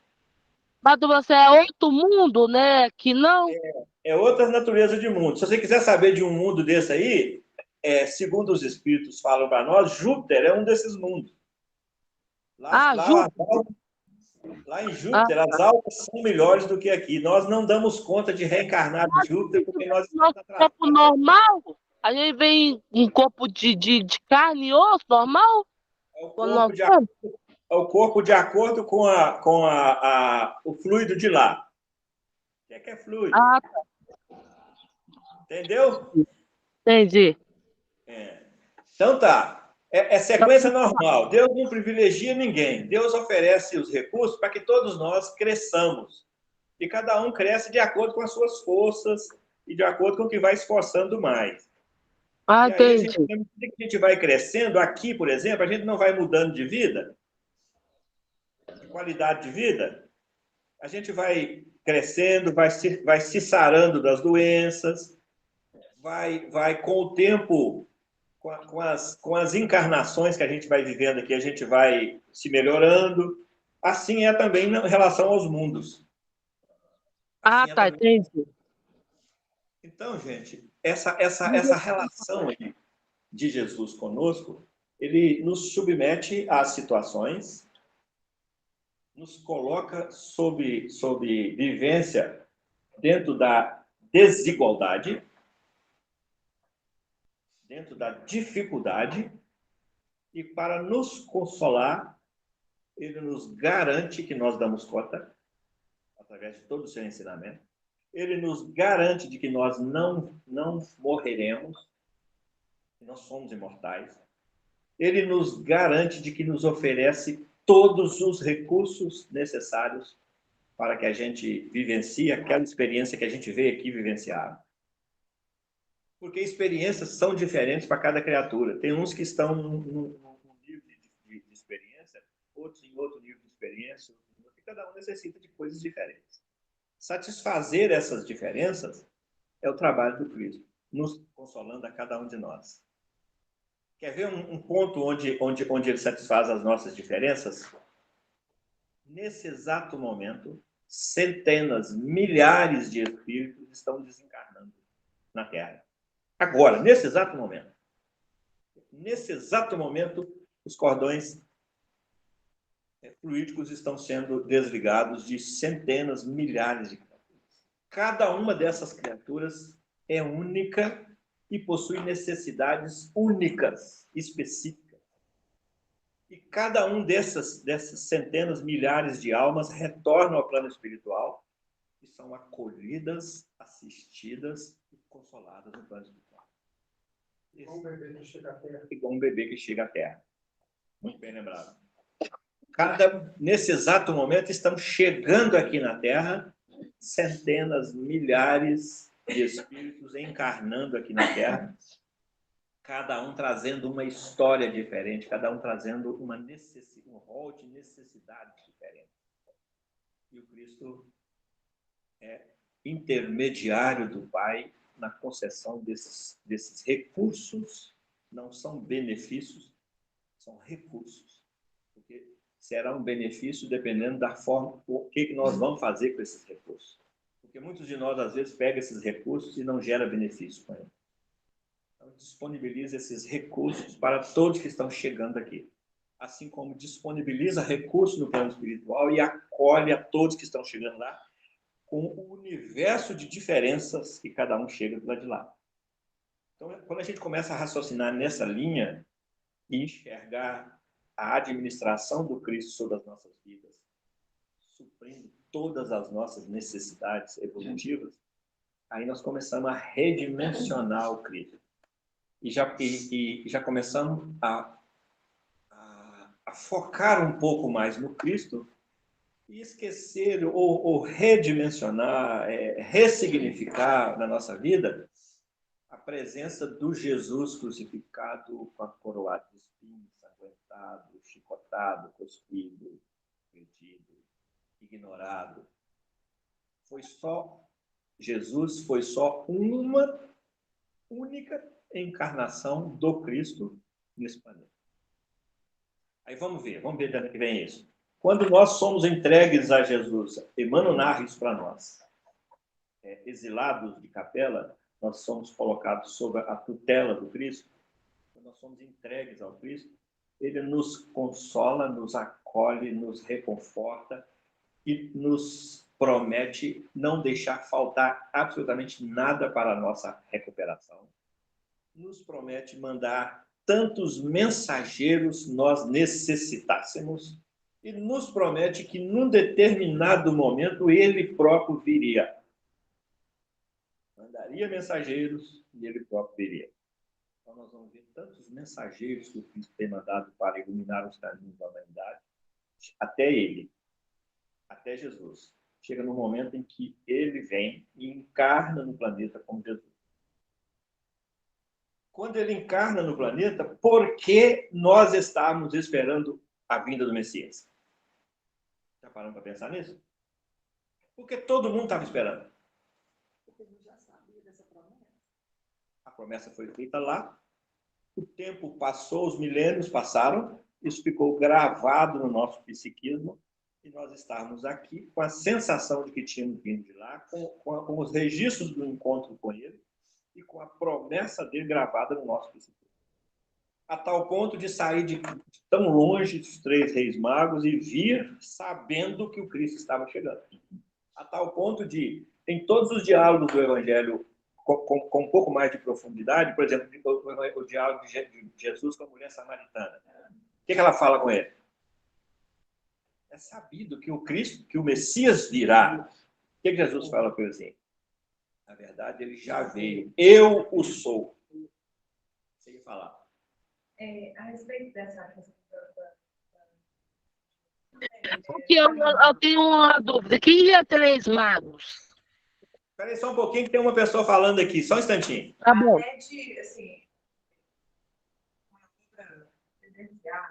Mas você é outro mundo, né? Que não... É outra natureza de mundo. Se você quiser saber de um mundo desse aí, segundo os espíritos falam para nós, Júpiter é um desses mundos. Lá em Júpiter, as almas são melhores do que aqui. Nós não damos conta de reencarnar de Júpiter porque nós estamos nosso corpo normal A gente vem um corpo de carne e osso, normal? É o Quando corpo nós de, somos? é o corpo de acordo com, o fluido de lá. O que é fluido? Ah, Entendeu? entendi. É. Então tá. É sequência normal. Deus não privilegia ninguém. Deus oferece os recursos para que todos nós cresçamos. E cada um cresce de acordo com as suas forças e de acordo com o que vai esforçando mais. Ah, E aí, a gente vai crescendo. Aqui, por exemplo, a gente não vai mudando de vida, de qualidade de vida. A gente vai crescendo, vai se sarando das doenças, vai com o tempo, com as encarnações que a gente vai vivendo aqui, a gente vai se melhorando. Assim é também em relação aos mundos. Ah, Assim é tá, também. entendi. Então, gente, essa relação aí de Jesus conosco, ele nos submete às situações, nos coloca sob vivência dentro da desigualdade, dentro da dificuldade, e para nos consolar, ele nos garante que nós damos conta, através de todo o seu ensinamento. Ele nos garante de que nós não morreremos, que nós somos imortais. Ele nos garante de que nos oferece todos os recursos necessários para que a gente vivencie aquela experiência que a gente veio aqui vivenciar. Porque experiências são diferentes para cada criatura. Tem uns que estão num nível de experiência, outros em outro nível de experiência, e cada um necessita de coisas diferentes. Satisfazer essas diferenças é o trabalho do Cristo, nos consolando a cada um de nós. Quer ver um ponto onde ele satisfaz as nossas diferenças? Nesse exato momento, centenas, milhares de espíritos estão desencarnando na Terra. Agora, nesse exato momento. Nesse exato momento, os cordões fluídicos estão sendo desligados de centenas, milhares de criaturas. Cada uma dessas criaturas é única e possui necessidades únicas, específicas. E cada um dessas centenas, milhares de almas retornam ao plano espiritual e são acolhidas, assistidas e consoladas no plano espiritual. Igual um bebê que chega à Terra. Igual um bebê que chega à Terra. Muito bem lembrado. Nesse exato momento, estão chegando aqui na Terra centenas, milhares de espíritos encarnando aqui na Terra, cada um trazendo uma história diferente, cada um trazendo um rol de necessidades diferentes. E o Cristo é intermediário do Pai na concessão desses recursos. Não são benefícios, são recursos. Porque será um benefício dependendo da forma, o que nós vamos fazer com esses recursos. Porque muitos de nós, às vezes, pegam esses recursos e não gera benefício com eles. Então, disponibiliza esses recursos para todos que estão chegando aqui. Assim como disponibiliza recursos no plano espiritual e acolhe a todos que estão chegando lá com o universo de diferenças que cada um chega do lado de lá. Então, quando a gente começa a raciocinar nessa linha e enxergar a administração do Cristo sobre as nossas vidas, suprindo todas as nossas necessidades evolutivas, aí nós começamos a redimensionar o Cristo. E já começamos a focar um pouco mais no Cristo e esquecer ou redimensionar, ressignificar na nossa vida a presença do Jesus crucificado com a coroada de espinhos, ensanguentado, chicotado, cuspido, perdido, ignorado. Jesus foi só uma única encarnação do Cristo nesse planeta. Aí vamos ver de onde que vem isso. Quando nós somos entregues a Jesus, Emmanuel narra isso para nós, exilados de capela, nós somos colocados sob a tutela do Cristo. Quando nós somos entregues ao Cristo, ele nos consola, nos acolhe, nos reconforta e nos promete não deixar faltar absolutamente nada para a nossa recuperação. nos promete mandar tantos mensageiros nós necessitássemos e nos promete que num determinado momento ele próprio viria. Mandaria mensageiros e ele próprio viria. Então nós vamos ver tantos mensageiros que o Cristo tem mandado para iluminar os caminhos da humanidade, até ele, até Jesus. Chega no momento em que ele vem e encarna no planeta como Jesus. Quando ele encarna no planeta, por que nós estávamos esperando a vinda do Messias? Está parando para pensar nisso? Porque todo mundo estava esperando. Porque a gente já sabia dessa promessa. A promessa foi feita lá, o tempo passou, os milênios passaram, isso ficou gravado no nosso psiquismo, e nós estávamos aqui com a sensação de que tínhamos vindo de lá, com os registros do encontro com ele, e com a promessa dele gravada no nosso psiquismo. A tal ponto de sair de tão longe dos 3 reis magos e vir sabendo que o Cristo estava chegando. A tal ponto de, em todos os diálogos do Evangelho com um pouco mais de profundidade, por exemplo, o diálogo de Jesus com a mulher samaritana. O que ela fala com ele? É sabido que o Cristo, que o Messias virá. O que Jesus fala com ele assim? Na verdade, ele já veio. Eu o sou. Sem falar. A respeito dessa questão Porque eu tenho uma dúvida. Quem é 3 magos? Espera aí só um pouquinho que tem uma pessoa falando aqui. Só um instantinho. Tá bom. até de, assim, uma obra presencial,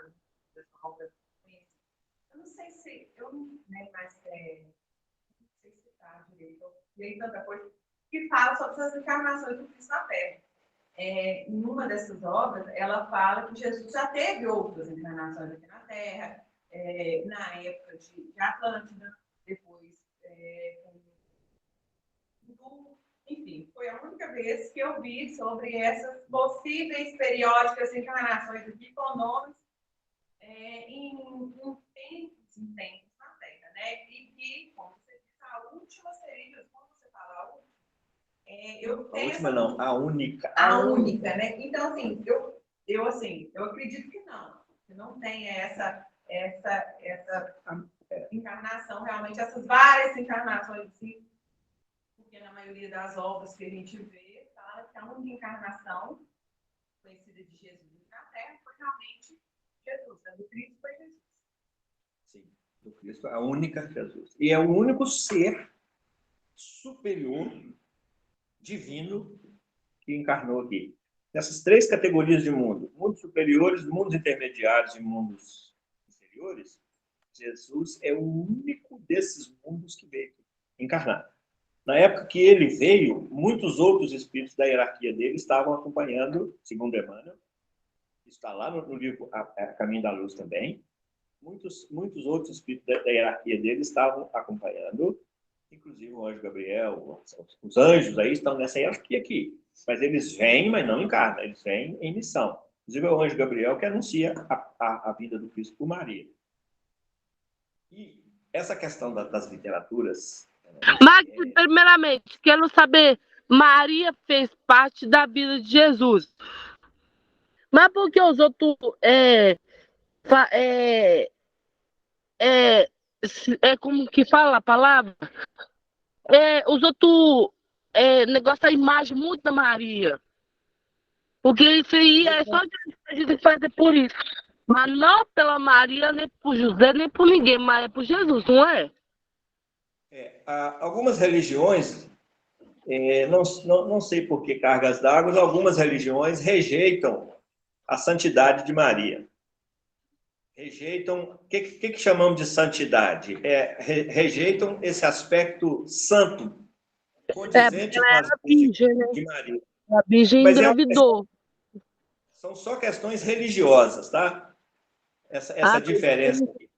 dessa obra conhecida. Eu não sei se, eu não, né, mas não sei se está direito, eu leio tanta coisa, que fala sobre essas encarnações do Cristo na Terra. Em uma dessas obras, ela fala que Jesus já teve outras encarnações aqui na Terra, na época de Atlântida, depois, enfim, foi a única vez que eu vi sobre essas possíveis periódicas encarnações aqui com nomes em tempos na Terra, né? E que, como você disse, a última seria, como você fala, a última. A última não, a única. A única, né? Então, assim, eu acredito que não tenha essa encarnação, realmente, essas várias encarnações, assim, porque na maioria das obras que a gente vê, fala que a única encarnação conhecida de Jesus na Terra foi realmente Jesus, né? Do Cristo foi Jesus. Sim, do Cristo, a única Jesus. E é o único ser superior, divino, que encarnou aqui. Nessas 3 categorias de mundo, mundos superiores, mundos intermediários e mundos inferiores, Jesus é o único desses mundos que veio encarnar. Na época que ele veio, muitos outros espíritos da hierarquia dele estavam acompanhando, segundo Emmanuel, está lá no livro A Caminho da Luz também, muitos outros espíritos da hierarquia dele estavam acompanhando, inclusive o anjo Gabriel, os anjos aí estão nessa hierarquia aqui, mas eles vêm, mas não encarnam, eles vêm em missão. Inclusive é o anjo Gabriel que anuncia a vida do Cristo por Maria. E essa questão das literaturas... Mas, primeiramente, quero saber, Maria fez parte da vida de Jesus. Mas por que os outros como que fala a palavra? Os outros negócio da imagem muito da Maria. Porque isso aí é só a gente fazer por isso. Mas não pela Maria, nem por José, nem por ninguém, mas é por Jesus, não é? Algumas religiões, não sei por que cargas d'água, algumas religiões rejeitam a santidade de Maria. Rejeitam, o que chamamos de santidade? Rejeitam esse aspecto santo, condizente com as virgem, né? de Maria. A virgem engravidou. São só questões religiosas, tá? Essa diferença aqui.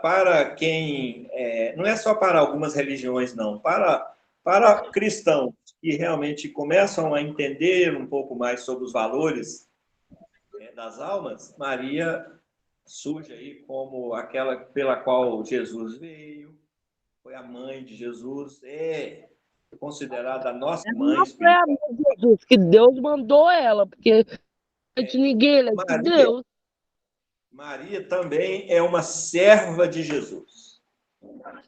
Para quem... não é só para algumas religiões, não. Para cristãos que realmente começam a entender um pouco mais sobre os valores das almas, Maria surge aí como aquela pela qual Jesus veio, foi a mãe de Jesus, considerada a nossa mãe Não foi a espiritual. mãe de Jesus, que Deus mandou ela, porque de ninguém, ela é de Maria, Deus. Maria também é uma serva de Jesus.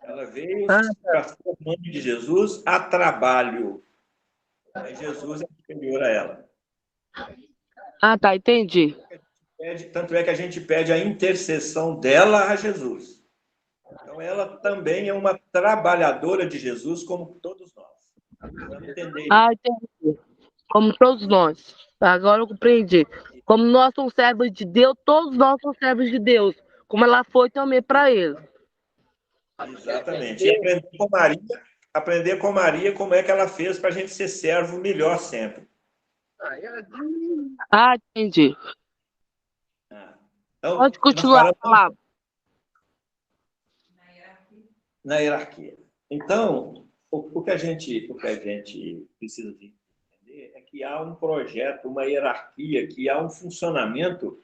Ela veio Ah, para ser mãe de Jesus a trabalho. Mas Jesus é superior a ela. tá, entendi. Tanto é que a gente pede a intercessão dela a Jesus. Então, ela também é uma trabalhadora de Jesus, como todos nós. Precisamos entender isso. Entendi. Como todos nós. Agora eu compreendi. Como nós somos servos de Deus, todos nós somos servos de Deus. Como ela foi também para ele. Exatamente. E aprender com Maria como é que ela fez para a gente ser servo melhor sempre. Entendi. Então, Pode nós continuar a falamos falar. na hierarquia. Então, o que a gente precisa de entender é que há um projeto, uma hierarquia, que há um funcionamento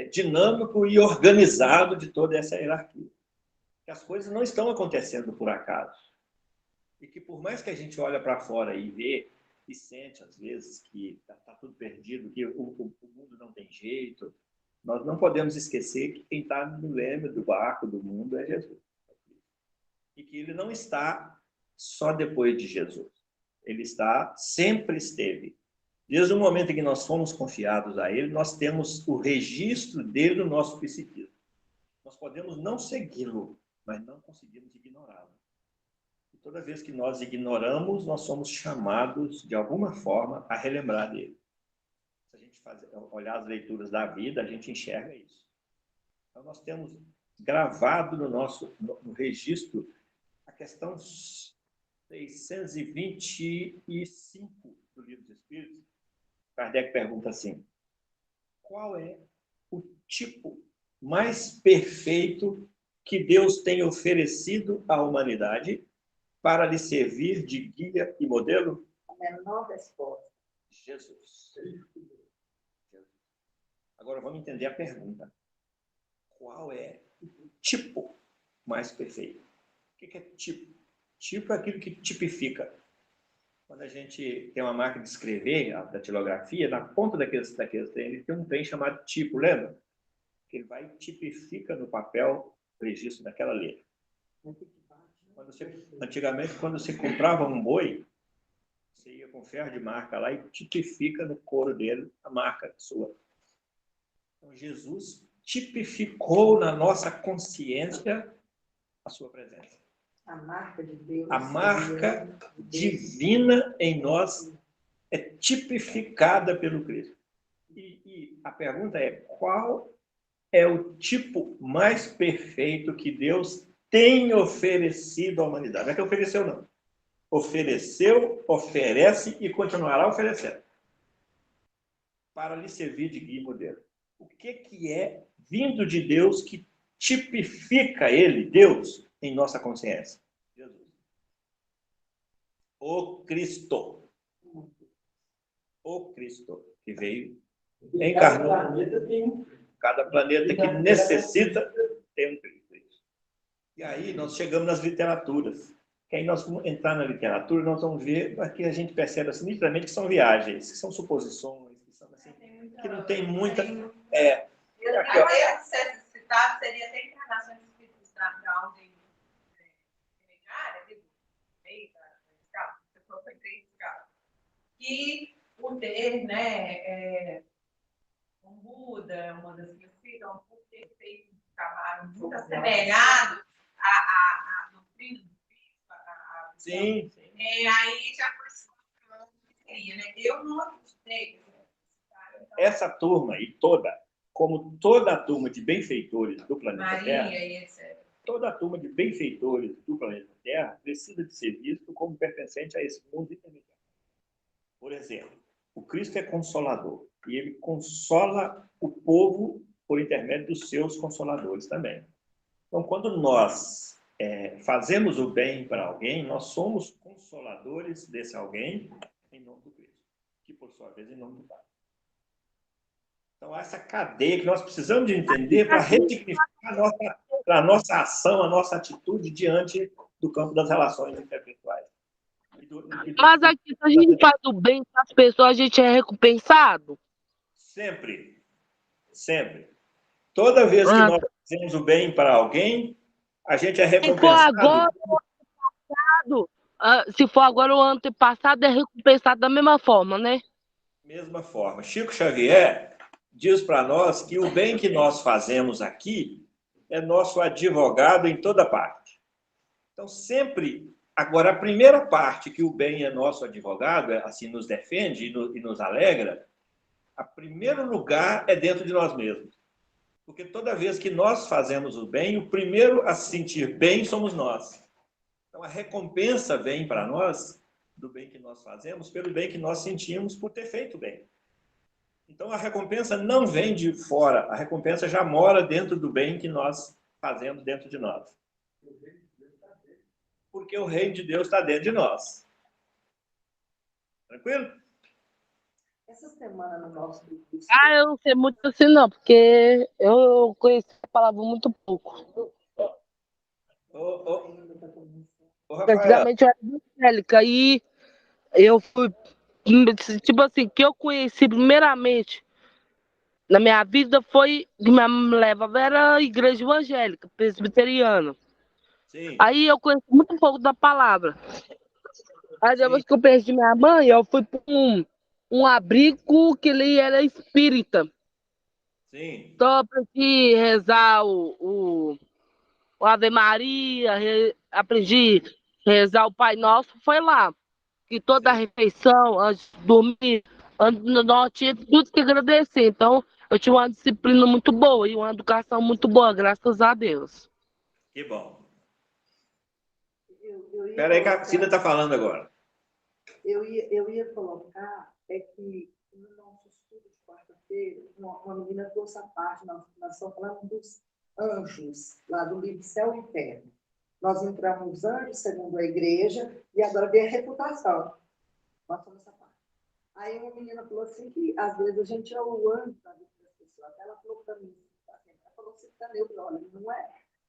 dinâmico e organizado de toda essa hierarquia. Que as coisas não estão acontecendo por acaso. E que por mais que a gente olhe para fora e vê e sente, às vezes, que está tudo perdido, que o mundo não tem jeito, nós não podemos esquecer que quem está no leme do barco do mundo é Jesus. E que ele não está só depois de Jesus. Ele sempre esteve. Desde o momento em que nós fomos confiados a ele, nós temos o registro dele no nosso psiquismo. Nós podemos não segui-lo, mas não conseguimos ignorá-lo. E toda vez que nós ignoramos, nós somos chamados, de alguma forma, a relembrar dele. Se a gente olhar as leituras da vida, a gente enxerga isso. Então, nós temos gravado no registro a questão 625 do Livro dos Espíritos. Kardec pergunta assim: qual é o tipo mais perfeito que Deus tem oferecido à humanidade para lhe servir de guia e modelo? A menor resposta. Jesus. Agora vamos entender a pergunta. Qual é o tipo mais perfeito? O que é tipo? Tipo é aquilo que tipifica. Quando a gente tem uma máquina de escrever, a datilografia, na ponta daqueles trem, ele tem um trem chamado tipo, lembra? Que ele vai e tipifica no papel o registro daquela letra. Antigamente, quando você comprava um boi, você ia com ferro de marca lá e tipifica no couro dele a marca sua. Então, Jesus tipificou na nossa consciência a sua presença. A marca de Deus. A marca divina em nós é tipificada pelo Cristo. E a pergunta é: qual é o tipo mais perfeito que Deus tem oferecido à humanidade? Não é que ofereceu, não. Ofereceu, oferece e continuará oferecendo. Para lhe servir de guia e modelo. O que é vindo de Deus que tipifica ele, Deus, em nossa consciência? Jesus. O Cristo. O Cristo que veio, encarnou. Cada planeta que necessita tem um Cristo. E aí nós chegamos nas literaturas. Que aí nós vamos entrar na literatura, nós vamos ver, aqui a gente percebe assim, nitidamente que são viagens, que são suposições, que são assim, que não tem muita... Aquele citado seria até encarnações espíritas da ordem intermediária, que por ter, né, um Buda, uma das que citam, por ter feito um trabalho muito assemelhado à doutrina do Cristo, Sim. Aí já foi seria, né? Eu não acreditei. Essa turma e como toda a turma de benfeitores do planeta Terra, e etc. Toda a turma de benfeitores do planeta Terra precisa de ser visto como pertencente a esse mundo intermediário. Por exemplo, o Cristo é consolador e ele consola o povo por intermédio dos seus consoladores também. Então, quando nós fazemos o bem para alguém, nós somos consoladores desse alguém em nome do Cristo, que por sua vez em nome do Pai. Então, essa cadeia que nós precisamos de entender para ressignificar a nossa ação, a nossa atitude diante do campo das relações interpessoais. Mas aqui, se a gente faz o bem para as pessoas, a gente é recompensado? Sempre. Sempre. Toda vez que nós fazemos o bem para alguém, a gente é recompensado. Se for agora o antepassado, é recompensado da mesma forma, né? Mesma forma. Chico Xavier diz para nós que o bem que nós fazemos aqui é nosso advogado em toda parte. Então, sempre... Agora, a primeira parte que o bem é nosso advogado, assim nos defende e nos alegra, o primeiro lugar é dentro de nós mesmos. Porque toda vez que nós fazemos o bem, o primeiro a se sentir bem somos nós. Então, a recompensa vem para nós do bem que nós fazemos, pelo bem que nós sentimos por ter feito bem. Então, a recompensa não vem de fora, a recompensa já mora dentro do bem que nós fazemos dentro de nós. Porque o reino de Deus está dentro de nós. Tranquilo? Essa semana no nosso grupo... Eu não sei muito assim não, porque eu conheço a palavra muito pouco. Rafael. Antigamente eu era evangélica e eu fui, tipo assim, que eu conheci primeiramente na minha vida foi, que minha mãe me levava, era a igreja evangélica, presbiteriana. Sim. Aí eu conheci muito pouco da palavra. Aí depois que eu perdi minha mãe, eu fui para um abrigo que ele era espírita. Sim. Então eu aprendi a rezar o Ave Maria, aprendi a rezar o Pai Nosso, foi lá. Que toda a refeição, antes de dormir, nós tinha tudo que agradecer. Então, eu tinha uma disciplina muito boa e uma educação muito boa, graças a Deus. Que bom. Espera aí que a Cida está falando agora. Eu ia colocar que no nosso estudo de quarta-feira, uma menina trouxe a parte, nós estamos falando dos anjos, lá do livro Céu e Terra. Nós entramos nos anjos, segundo a igreja, e agora vem a reputação. Nós somos essa parte. Aí uma menina falou assim que, às vezes, a gente é o anjo da vida das pessoas. Ela falou para mim, ela falou assim, olha,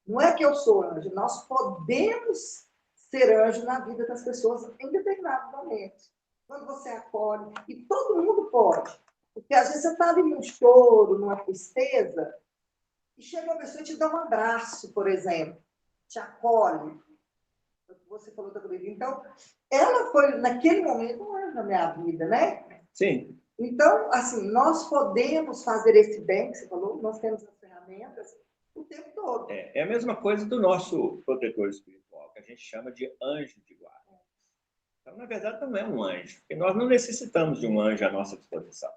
não é que eu sou anjo, nós podemos ser anjo na vida das pessoas em determinado momento. Quando você acolhe, e todo mundo pode, porque às vezes você está ali num choro, numa tristeza, e chega uma pessoa e te dá um abraço, por exemplo, te acolhe. Você falou da coisa. Então, ela foi, naquele momento, um anjo na minha vida, né? Sim. Então, assim, nós podemos fazer esse bem, que você falou, nós temos as ferramentas o tempo todo. É a mesma coisa do nosso protetor espiritual, que a gente chama de anjo de guarda. Então, na verdade, não é um anjo, porque nós não necessitamos de um anjo à nossa disposição.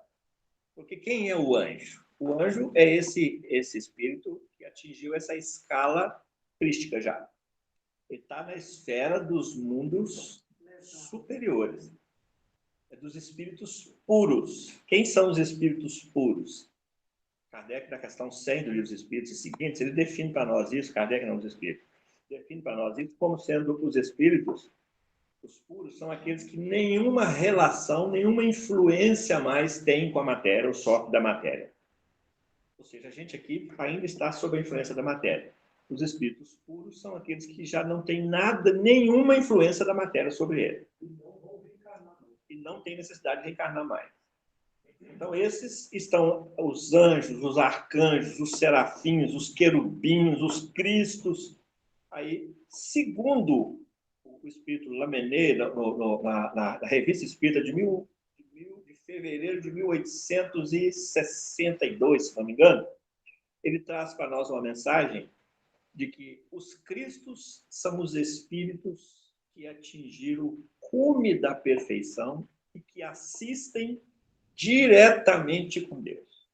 Porque quem é o anjo? O anjo é esse espírito que atingiu essa escala crística já. Ele está na esfera dos mundos superiores. É dos espíritos puros. Quem são os espíritos puros? Kardec, na questão 100 do Livro dos Espíritos seguintes, ele define para nós isso, Kardec não os espíritos, define para nós isso como sendo os espíritos, os puros são aqueles que nenhuma relação, nenhuma influência mais tem com a matéria, ou sofre da matéria. Ou seja, a gente aqui ainda está sob a influência da matéria. Os espíritos puros são aqueles que já não têm nada, nenhuma influência da matéria sobre ele. E não tem necessidade de reencarnar mais. Então, esses estão os anjos, os arcanjos, os serafins, os querubins, os cristos. Aí, segundo o espírito Lamennais, na Revista Espírita de fevereiro de 1862, se não me engano, ele traz para nós uma mensagem de que os cristos são os espíritos que atingiram o cume da perfeição e que assistem diretamente com Deus.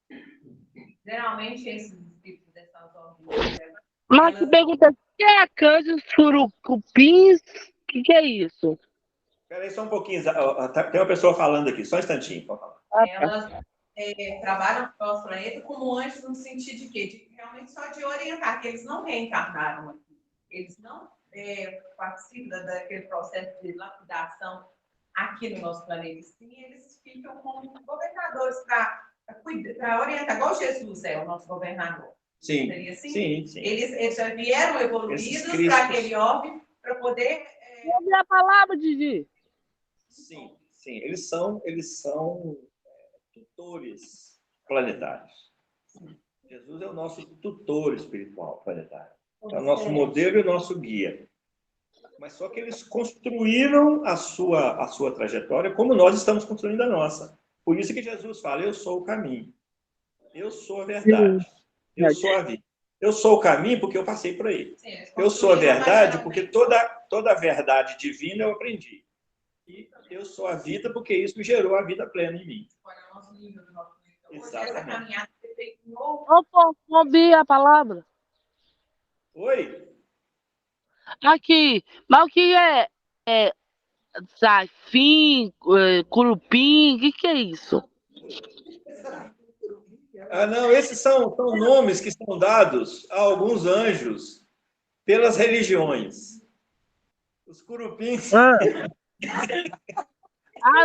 Geralmente, esses espíritos dessas ordens... Mas se pergunta, o que é arcanjos, surupins? O que é isso? Espera aí só um pouquinho. Tem uma pessoa falando aqui, só um instantinho. Elas trabalham no nosso planeta como anjos no sentido de quê? De realmente só de orientar, que eles não reencarnaram aqui. Eles não participam daquele processo de lapidação aqui no nosso planeta. Sim, eles ficam como governadores para orientar, igual Jesus é o nosso governador. Sim, seria assim? Sim. Eles já vieram evoluídos para aquele órgão para poder... Ouve a palavra, Didi. Sim, sim. Eles são tutores planetários. Jesus é o nosso tutor espiritual planetário. É o nosso modelo e o nosso guia. Mas só que eles construíram a sua trajetória como nós estamos construindo a nossa. Por isso que Jesus fala, eu sou o caminho. Eu sou a verdade. Eu sou a vida. Eu sou o caminho porque eu passei por aí. Eu sou a verdade porque toda a verdade divina eu aprendi. E eu sou a vida porque isso me gerou a vida plena em mim. Exatamente. Eu posso ouvir a palavra? Oi? Aqui, mas o que é Safim, Curupim, o que é isso? Ah, não, esses são nomes que são dados a alguns anjos pelas religiões. Os curupins. Ah,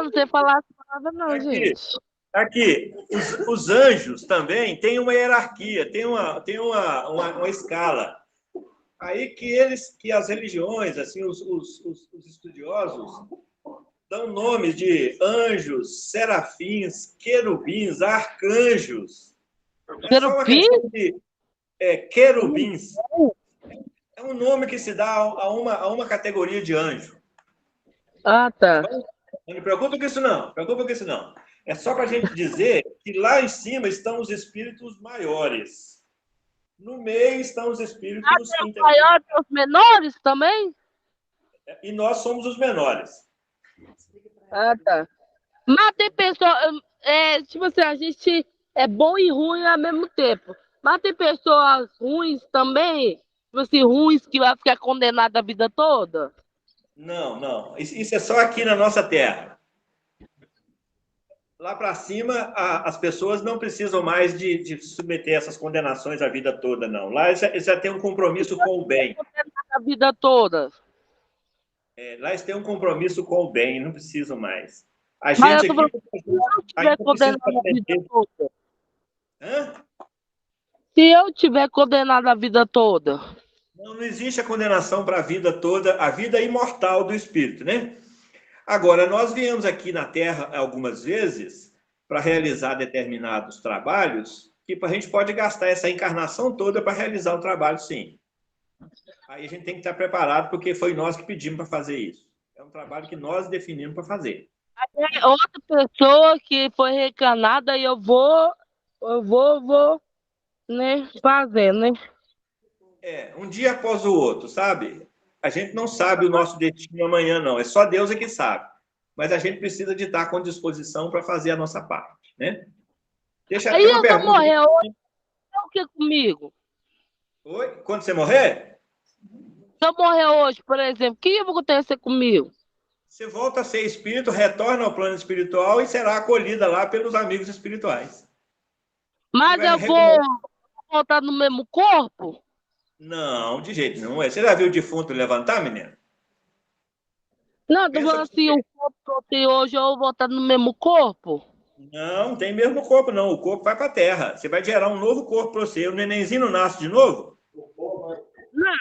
não sei falar essa palavra não, gente. Aqui, os anjos também têm uma hierarquia, tem uma escala. Aí que as religiões, assim, os estudiosos, dão nomes de anjos, serafins, querubins, arcanjos. É só uma Querupim? questão de querubins. É um nome que se dá a uma categoria de anjo. Ah, tá. Não me preocupa com isso, não. É só para a gente dizer que lá em cima estão os espíritos maiores. No meio estão os espíritos Os maiores e os menores também? e nós somos os menores. Ah, tá. Mas tem pessoa, tipo assim, a gente é bom e ruim ao mesmo tempo. Mas tem pessoas ruins também, tipo assim, ruins que vai ficar condenada a vida toda? Não. Isso é só aqui na nossa Terra. Lá para cima, as pessoas não precisam mais de submeter essas condenações a vida toda, não. Lá eles já têm um compromisso com o bem. Condenada a vida toda. Lá eles têm um compromisso com o bem, não precisam mais. A Mas eu gente tô aqui falando, se eu tiver condenada a vida toda. Hã? Se eu tiver condenada a vida toda. Não existe a condenação para a vida toda, a vida imortal do espírito, né? Agora, nós viemos aqui na Terra algumas vezes para realizar determinados trabalhos que a gente pode gastar essa encarnação toda para realizar o trabalho, sim. Aí a gente tem que estar preparado, porque foi nós que pedimos para fazer isso. É um trabalho que nós definimos para fazer. Aí outra pessoa que foi reencarnada e eu vou, né, fazer, né? Um dia após o outro, sabe? A gente não sabe o nosso destino amanhã, não. É só Deus é que sabe. Mas a gente precisa de estar com disposição para fazer a nossa parte, né? Aí Tem uma eu só pergunta. morrer hoje, é o que comigo? Oi? Quando você morrer? Se eu morrer hoje, por exemplo, o que vai acontecer comigo? Você volta a ser espírito, retorna ao plano espiritual e será acolhida lá pelos amigos espirituais. Mas eu vou voltar no mesmo corpo? Não, de jeito nenhum. Você já viu o defunto levantar, menino? Não, tô falando assim, o corpo que eu tenho hoje, eu vou voltar no mesmo corpo? Não tem mesmo corpo, não. O corpo vai para a terra. Você vai gerar um novo corpo para você. O nenenzinho não nasce de novo? Não.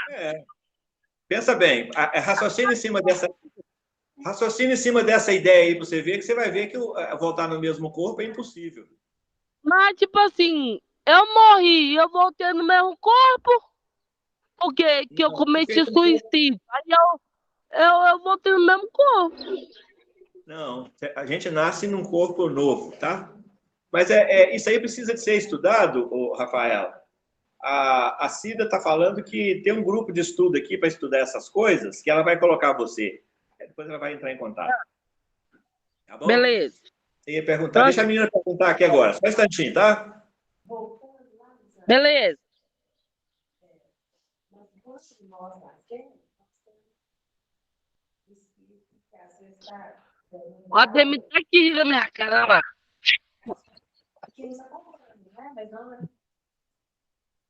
Pensa bem. Raciocina em cima dessa ideia aí para você ver, que você vai ver que voltar no mesmo corpo é impossível. Mas, tipo assim, eu morri, eu voltei no mesmo corpo? Porque que eu cometi suicídio. Aí eu voltei no mesmo corpo. Não, a gente nasce num corpo novo, tá? Mas isso aí precisa de ser estudado, Rafael. A Cida está falando que tem um grupo de estudo aqui para estudar essas coisas, que ela vai colocar você. Depois ela vai entrar em contato. Tá bom? Beleza. Você ia perguntar. Deixa a menina perguntar aqui agora. Só um instantinho, tá? Beleza. O Ademir tá aqui na minha cara lá.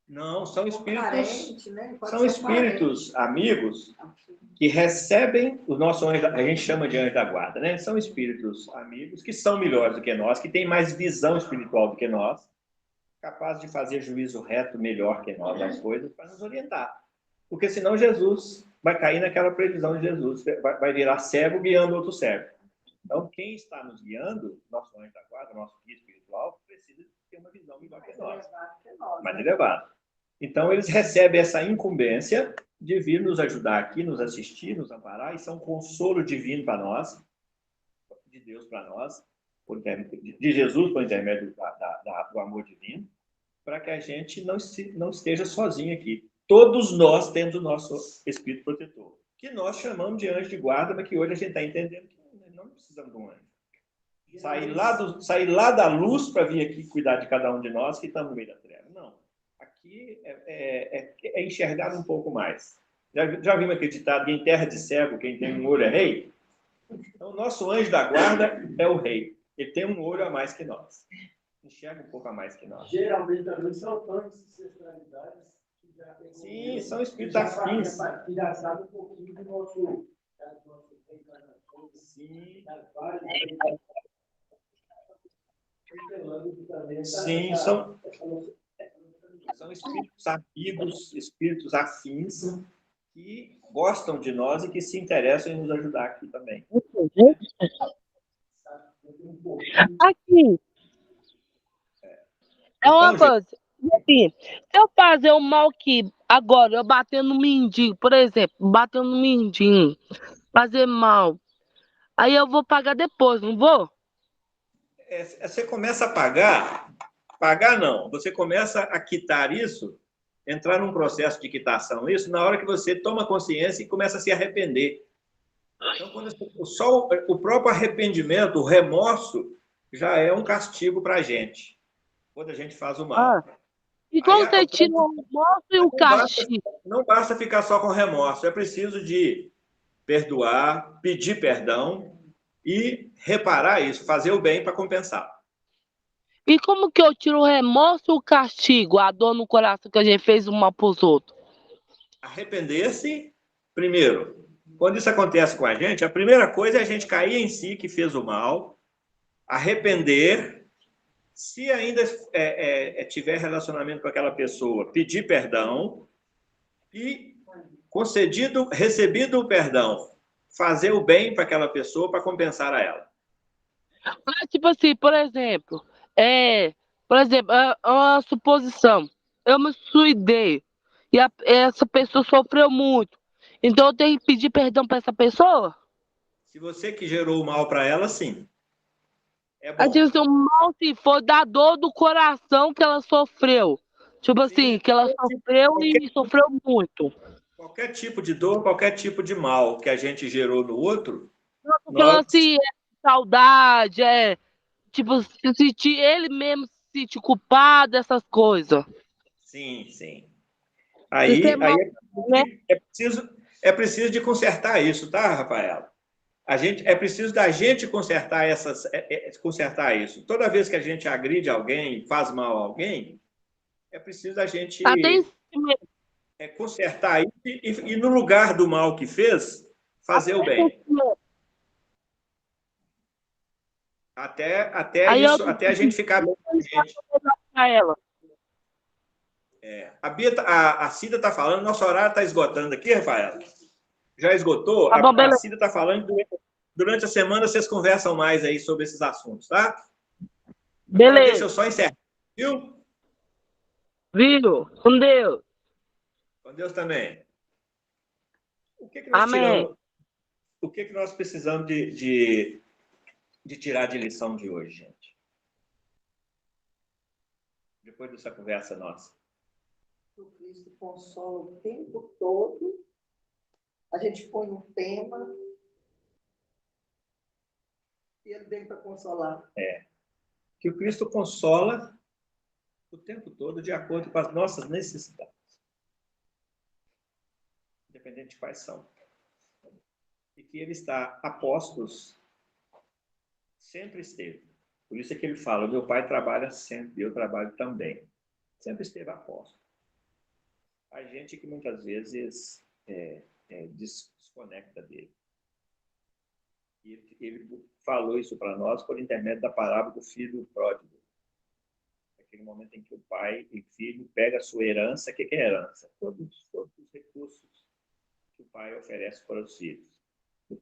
Não, são espíritos amigos que recebem o nosso anjo, a gente chama de anjo da guarda, né? São espíritos amigos que são melhores do que nós, que têm mais visão espiritual do que nós, capazes de fazer juízo reto melhor que nós das coisas para nos orientar. Porque senão Jesus vai cair naquela previsão de Jesus, vai virar cego guiando outro cego. Então, quem está nos guiando, nosso anjo da guarda, nosso guia espiritual, precisa ter uma visão melhor que nós, mais elevada. Então, eles recebem essa incumbência de vir nos ajudar aqui, nos assistir, nos amparar. Isso é um consolo divino para nós, de Deus para nós, de Jesus por intermédio do amor divino, para que a gente não esteja sozinho aqui. Todos nós temos o nosso espírito protetor, que nós chamamos de anjo de guarda, mas que hoje a gente está entendendo que não precisamos de um anjo. Sair lá da luz para vir aqui cuidar de cada um de nós que estamos no meio da treva. Não. Aqui é enxergar um pouco mais. Já vimos aquele ditado, em terra de cego, quem tem um olho é rei? Então, o nosso anjo da guarda é o rei. Ele tem um olho a mais que nós. Enxerga um pouco a mais que nós. Geralmente também são tantas ancestralidades que já tem. Sim, são espíritos afins. Que já sabem um pouquinho do nosso Sim. Sim, são espíritos amigos, espíritos afins, que gostam de nós e que se interessam em nos ajudar aqui também. Aqui. É uma coisa. Assim, se eu fazer o mal aqui, agora, eu bater no mendigo, por exemplo, bater no mendigo, fazer mal, aí eu vou pagar depois, não vou? Você começa a pagar não, você começa a quitar isso, entrar num processo de quitação, isso na hora que você toma consciência e começa a se arrepender. Então, só o próprio arrependimento, o remorso, já é um castigo para a gente, quando a gente faz o mal. E quando você tira o remorso e o castigo? Não basta ficar só com remorso, é preciso de perdoar, pedir perdão e reparar isso, fazer o bem para compensar. E como que eu tiro o remorso e o castigo, a dor no coração que a gente fez um mal para os outros? Arrepender-se, primeiro. Quando isso acontece com a gente, a primeira coisa é a gente cair em si que fez o mal, arrepender, se ainda tiver relacionamento com aquela pessoa, pedir perdão e, recebido o perdão, fazer o bem para aquela pessoa para compensar a ela. Mas, tipo assim, por exemplo, é uma suposição. Eu me suicidei e essa pessoa sofreu muito. Então eu tenho que pedir perdão para essa pessoa? Se você que gerou o mal para ela, sim. É bom. A gente, o mal, se for da dor do coração que ela sofreu. Tipo assim, que ela sofreu e sofreu muito. Qualquer tipo de dor, qualquer tipo de mal que a gente gerou no outro. Falando assim, saudade, tipo, se sentir ele mesmo se sentir culpado, essas coisas. Sim, sim. Aí mal, né? é preciso de consertar isso, tá, Rafaela? É preciso da gente consertar consertar isso. Toda vez que a gente agride alguém, faz mal a alguém, é preciso da gente consertar isso e no lugar do mal que fez, fazer o bem. Até a gente ficar bem com a gente. A Cida está falando, nosso horário está esgotando aqui, Rafael. Já esgotou? Tá bom, a Cida está falando, durante a semana vocês conversam mais aí sobre esses assuntos, tá? Beleza. Agora deixa eu só encerrar, viu? Viu? Com Deus. Com Deus também. O que nós Amém. tiramos? O que nós precisamos de tirar de lição de hoje, gente? Depois dessa conversa nossa. O Cristo consola o tempo todo. A gente põe um tema e ele vem para consolar. Que o Cristo consola o tempo todo de acordo com as nossas necessidades. Independente de quais são. E que ele está a postos, sempre esteve. Por isso é que ele fala, meu pai trabalha sempre, eu trabalho também. Sempre esteve a postos. A gente que muitas vezes desconecta dele. E ele falou isso para nós por intermédio da parábola do filho pródigo. Aquele momento em que o pai e filho pegam a sua herança. O que é herança? Todos os recursos que o pai oferece para os filhos. O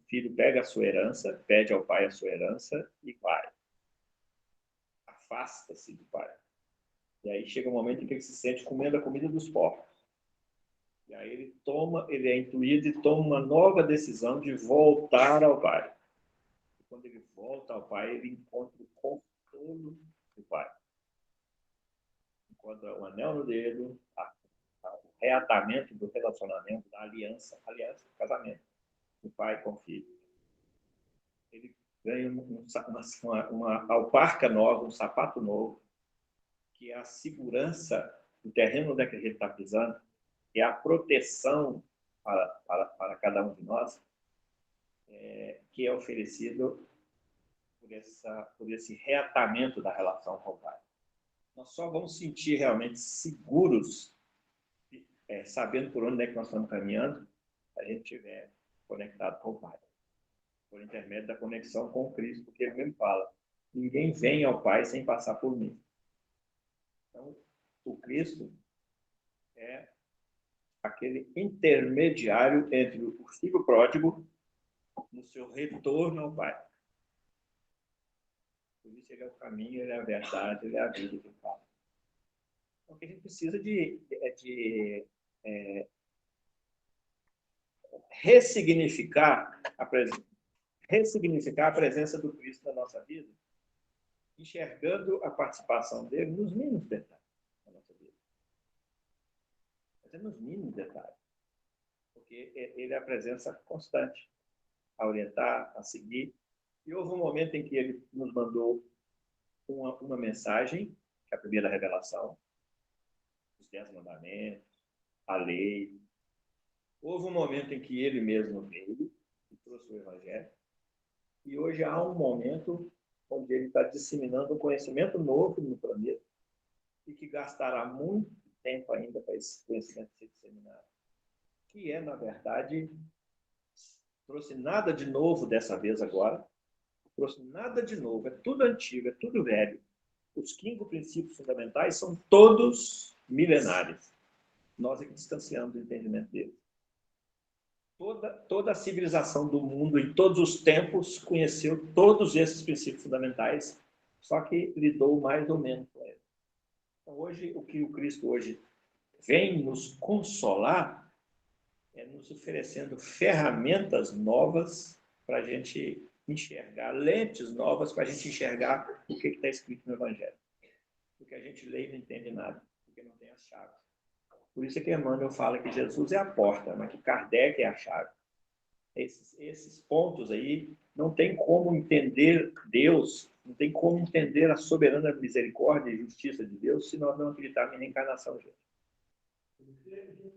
filho pega a sua herança, pede ao pai a sua herança e vai. Afasta-se do pai. E aí chega um momento em que ele se sente comendo a comida dos porcos. E aí ele é intuído e toma uma nova decisão de voltar ao pai. E quando ele volta ao pai, ele encontra o consolo do pai. Encontra o anel no dedo, o reatamento do relacionamento, da aliança do casamento, do pai com o filho. Ele ganha uma alparca nova, um sapato novo, que é a segurança do terreno onde ele está pisando, que é a proteção para cada um de nós, que é oferecido por esse reatamento da relação com o pai. Nós só vamos sentir realmente seguros, sabendo por onde é que nós estamos caminhando, se a gente estiver conectado com o pai, por intermédio da conexão com o Cristo, porque ele mesmo fala, ninguém vem ao pai sem passar por mim. Então, o Cristo é aquele intermediário entre o filho pródigo no seu retorno ao pai. Por isso ele é o caminho, ele é a verdade, ele é a vida que fala. Então, a gente precisa de ressignificar a presença do Cristo na nossa vida, enxergando a participação dele nos mínimos detalhes da nossa vida. Mas é nos mínimos detalhes. Porque ele é a presença constante a orientar, a seguir. E houve um momento em que ele nos mandou uma mensagem, que é a primeira revelação, os 10 mandamentos, a lei. Houve um momento em que ele mesmo veio e trouxe o Evangelho. E hoje há um momento onde ele está disseminando um conhecimento novo no planeta e que gastará muito tempo ainda para esse conhecimento ser disseminado. Que é, na verdade, trouxe nada de novo dessa vez agora, trouxe nada de novo, é tudo antigo, é tudo velho. Os 5 princípios fundamentais são todos milenares. Nós é que distanciamos do entendimento deles. Toda a civilização do mundo, em todos os tempos, conheceu todos esses princípios fundamentais, só que lidou mais ou menos com eles. Então, hoje, o que o Cristo hoje vem nos consolar é nos oferecendo ferramentas novas para a gente enxergar, lentes novas para a gente enxergar o que está escrito no Evangelho. Porque a gente lê e não entende nada, porque não tem as chaves. Por isso é que Emmanuel fala que Jesus é a porta, mas que Kardec é a chave. Esses pontos aí, não tem como entender Deus, não tem como entender a soberana misericórdia e justiça de Deus se nós não acreditarmos em reencarnação, gente.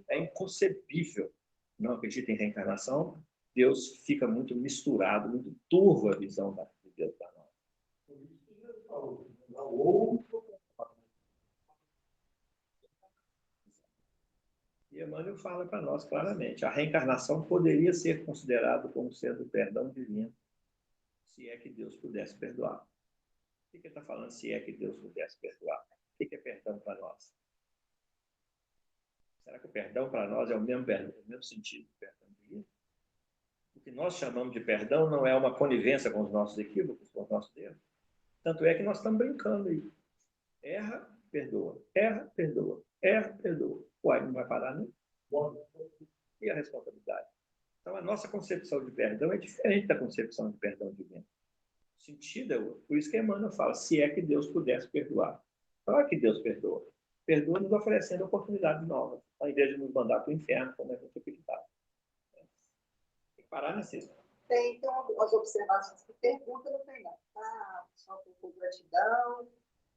É inconcebível não acreditar em reencarnação. Deus fica muito misturado, muito turva a visão de Deus para nós. Por isso que Jesus falou, e Emmanuel fala para nós claramente, a reencarnação poderia ser considerada como sendo o perdão divino, se é que Deus pudesse perdoar. O que ele está falando, se é que Deus pudesse perdoar? O que é perdão para nós? Será que o perdão para nós é o mesmo sentido do perdão divino? O que nós chamamos de perdão não é uma conivência com os nossos equívocos, com os nossos erros. Tanto é que nós estamos brincando aí. Erra, perdoa. Erra, perdoa. Erra, perdoa. Uai, não vai parar, né? E a responsabilidade? Então, a nossa concepção de perdão é diferente da concepção de perdão divino. O sentido é outro. Por isso que Emmanuel fala, se é que Deus pudesse perdoar. Claro que Deus perdoa. Perdoa nos oferecendo oportunidades novas, ao invés de nos mandar para o inferno, como a gente acreditava. Tem que parar nesse. Tem umas observações que perguntam no final. Só com gratidão.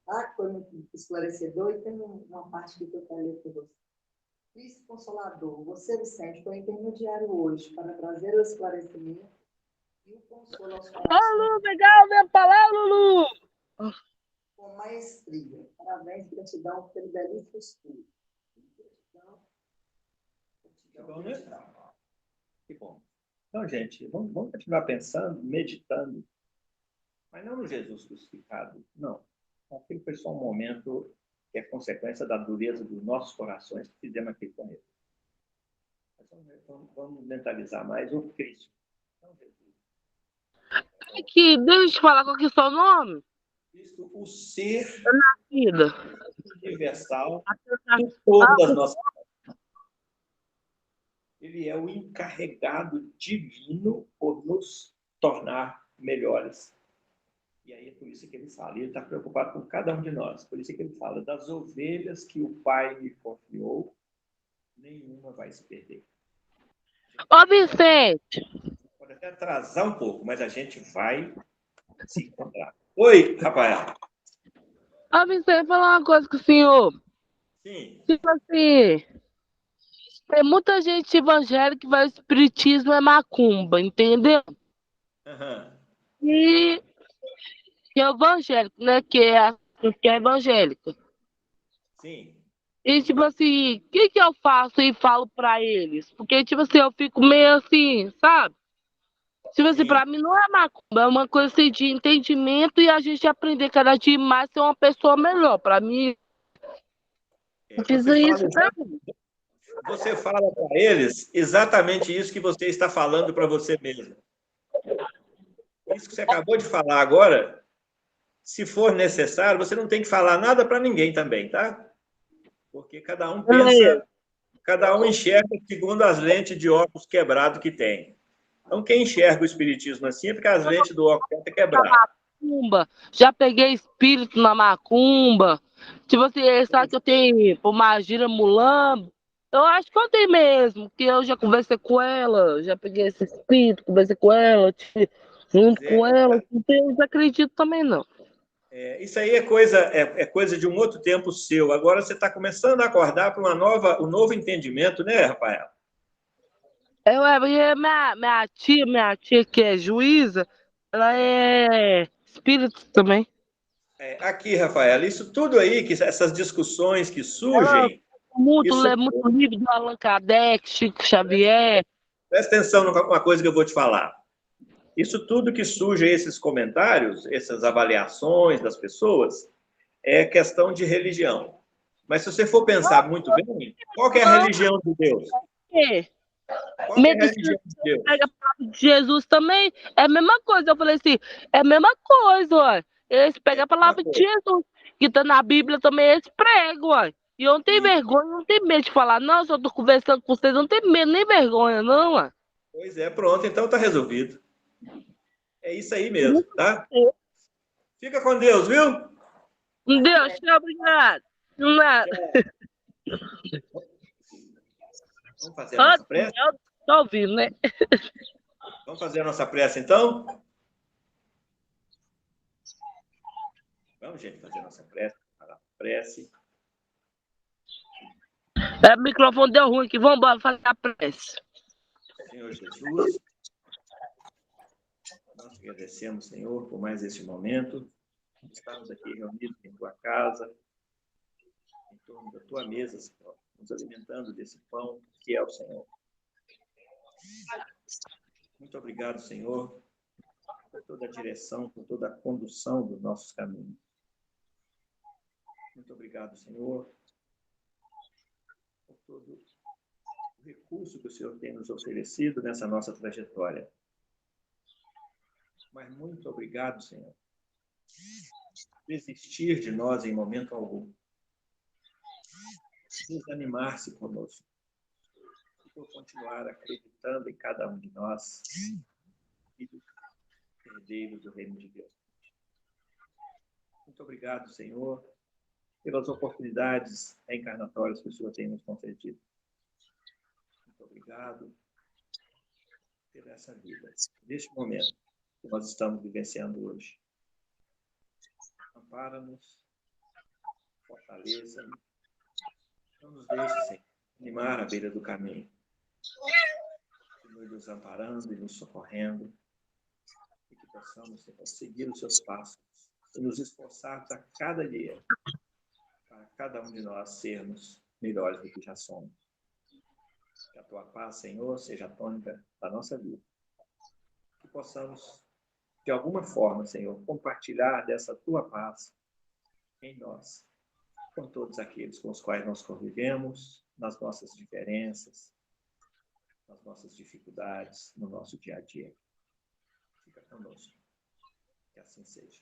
Que foi muito esclarecedor. E tem uma parte que eu quero ler para você. Cristo Consolador, você, Vicente, foi intermediário hoje para trazer o esclarecimento e o consolo aos corações. Lulu, legal, minha palavra, Lulu! Com maestria. Parabéns, gratidão pelo belíssimo estudo. Gratidão. Que bom. Então, gente, vamos continuar pensando, meditando, mas não no Jesus crucificado, não. Aquilo foi só um momento que é consequência da dureza dos nossos corações que fizemos aqui com ele. Mas vamos mentalizar mais o Cristo. Não, Jesus. Aqui, deixa eu te falar qual que é o seu nome. Cristo, o ser Vida. universal do todo das nossas vidas. Ele é o encarregado divino por nos tornar melhores. E aí é por isso que ele fala. E ele está preocupado com cada um de nós. Por isso que ele fala: das ovelhas que o Pai me confiou, nenhuma vai se perder. Ô, Vicente. Pode até atrasar um pouco, mas a gente vai se encontrar. Oi, Rafael. Ô, Vicente, falar uma coisa com o senhor. Sim. Tipo assim, tem muita gente evangélica que vai ao espiritismo é macumba, entendeu? Uhum. E que é evangélico, né? Que é evangélico. Sim. E, tipo assim, o que eu faço e falo pra eles? Porque, tipo assim, eu fico meio assim, sabe? Tipo assim, Sim. pra mim não é macumba, é uma coisa assim, de entendimento e a gente aprender cada dia mais a ser uma pessoa melhor. Pra mim, eu fiz isso também. Você fala para eles exatamente isso que você está falando para você mesmo. Isso que você acabou de falar agora, se for necessário, você não tem que falar nada para ninguém também, tá? Porque cada um pensa, cada um enxerga segundo as lentes de óculos quebrado que tem. Então, quem enxerga o espiritismo assim é porque as lentes do óculos é quebrado. Macumba, já peguei espírito na macumba. Tipo assim, sabe que eu tenho por magira mulambo? Eu acho que eu tenho mesmo, que eu já conversei com ela, já peguei esse espírito, conversei com ela, junto com ela. Não acredito também, não. Isso aí é coisa de um outro tempo seu. Agora você está começando a acordar para um novo entendimento, né, Rafael? Minha tia que é juíza, ela é espírito também. Aqui, Rafael, isso tudo aí, essas discussões que Ela surgem, lê muito livro do Allan Kardec, Chico Xavier. presta atenção numa coisa que eu vou te falar. Isso tudo que surge, esses comentários, essas avaliações das pessoas, é questão de religião. Mas se você for pensar muito bem, qual que é a religião de Deus? É. Qual que é a religião de Deus? Pega a palavra de Jesus também, é a mesma coisa. Eu falei assim, é a mesma coisa, ó. Eles pegam a palavra de Jesus, que tá na Bíblia também, eles pregam, ó. E eu não tenho vergonha, não tenho medo de falar, não, se eu tô conversando com vocês, eu não tenho medo nem vergonha, não, ó. Pois é, pronto, então está resolvido. É isso aí mesmo, tá? Fica com Deus, viu? Deus, tchau, obrigado. Nada. Vamos fazer a nossa prece? Tá ouvindo, né? Vamos fazer a nossa prece, então? Vamos, gente, fazer a nossa prece. O microfone deu ruim aqui, vamos embora fazer a prece. Senhor Jesus, nós te agradecemos, Senhor, por mais este momento. Estamos aqui reunidos em tua casa, em torno da tua mesa, Senhor, nos alimentando desse pão que é o Senhor. Muito obrigado, Senhor, por toda a direção, por toda a condução dos nossos caminhos. Muito obrigado, Senhor, por todo o recurso que o Senhor tem nos oferecido nessa nossa trajetória. Mas muito obrigado, Senhor, por desistir de nós em momento algum. Desanimar-se conosco. E por continuar acreditando em cada um de nós, filhos herdeiros do reino de Deus. Muito obrigado, Senhor, pelas oportunidades reencarnatórias que o Senhor tem nos concedido. Muito obrigado por essa vida, neste momento que nós estamos vivenciando hoje. Ampara-nos, fortaleça-nos, não nos deixe, Senhor, animar à beira do caminho. Continue nos amparando e nos socorrendo, e que possamos, Senhor, seguir os seus passos e nos esforçarmos a cada dia para cada um de nós sermos melhores do que já somos. Que a tua paz, Senhor, seja a tônica da nossa vida. Que possamos, de alguma forma, Senhor, compartilhar dessa tua paz em nós, com todos aqueles com os quais nós convivemos, nas nossas diferenças, nas nossas dificuldades, no nosso dia a dia. conosco. Que assim seja.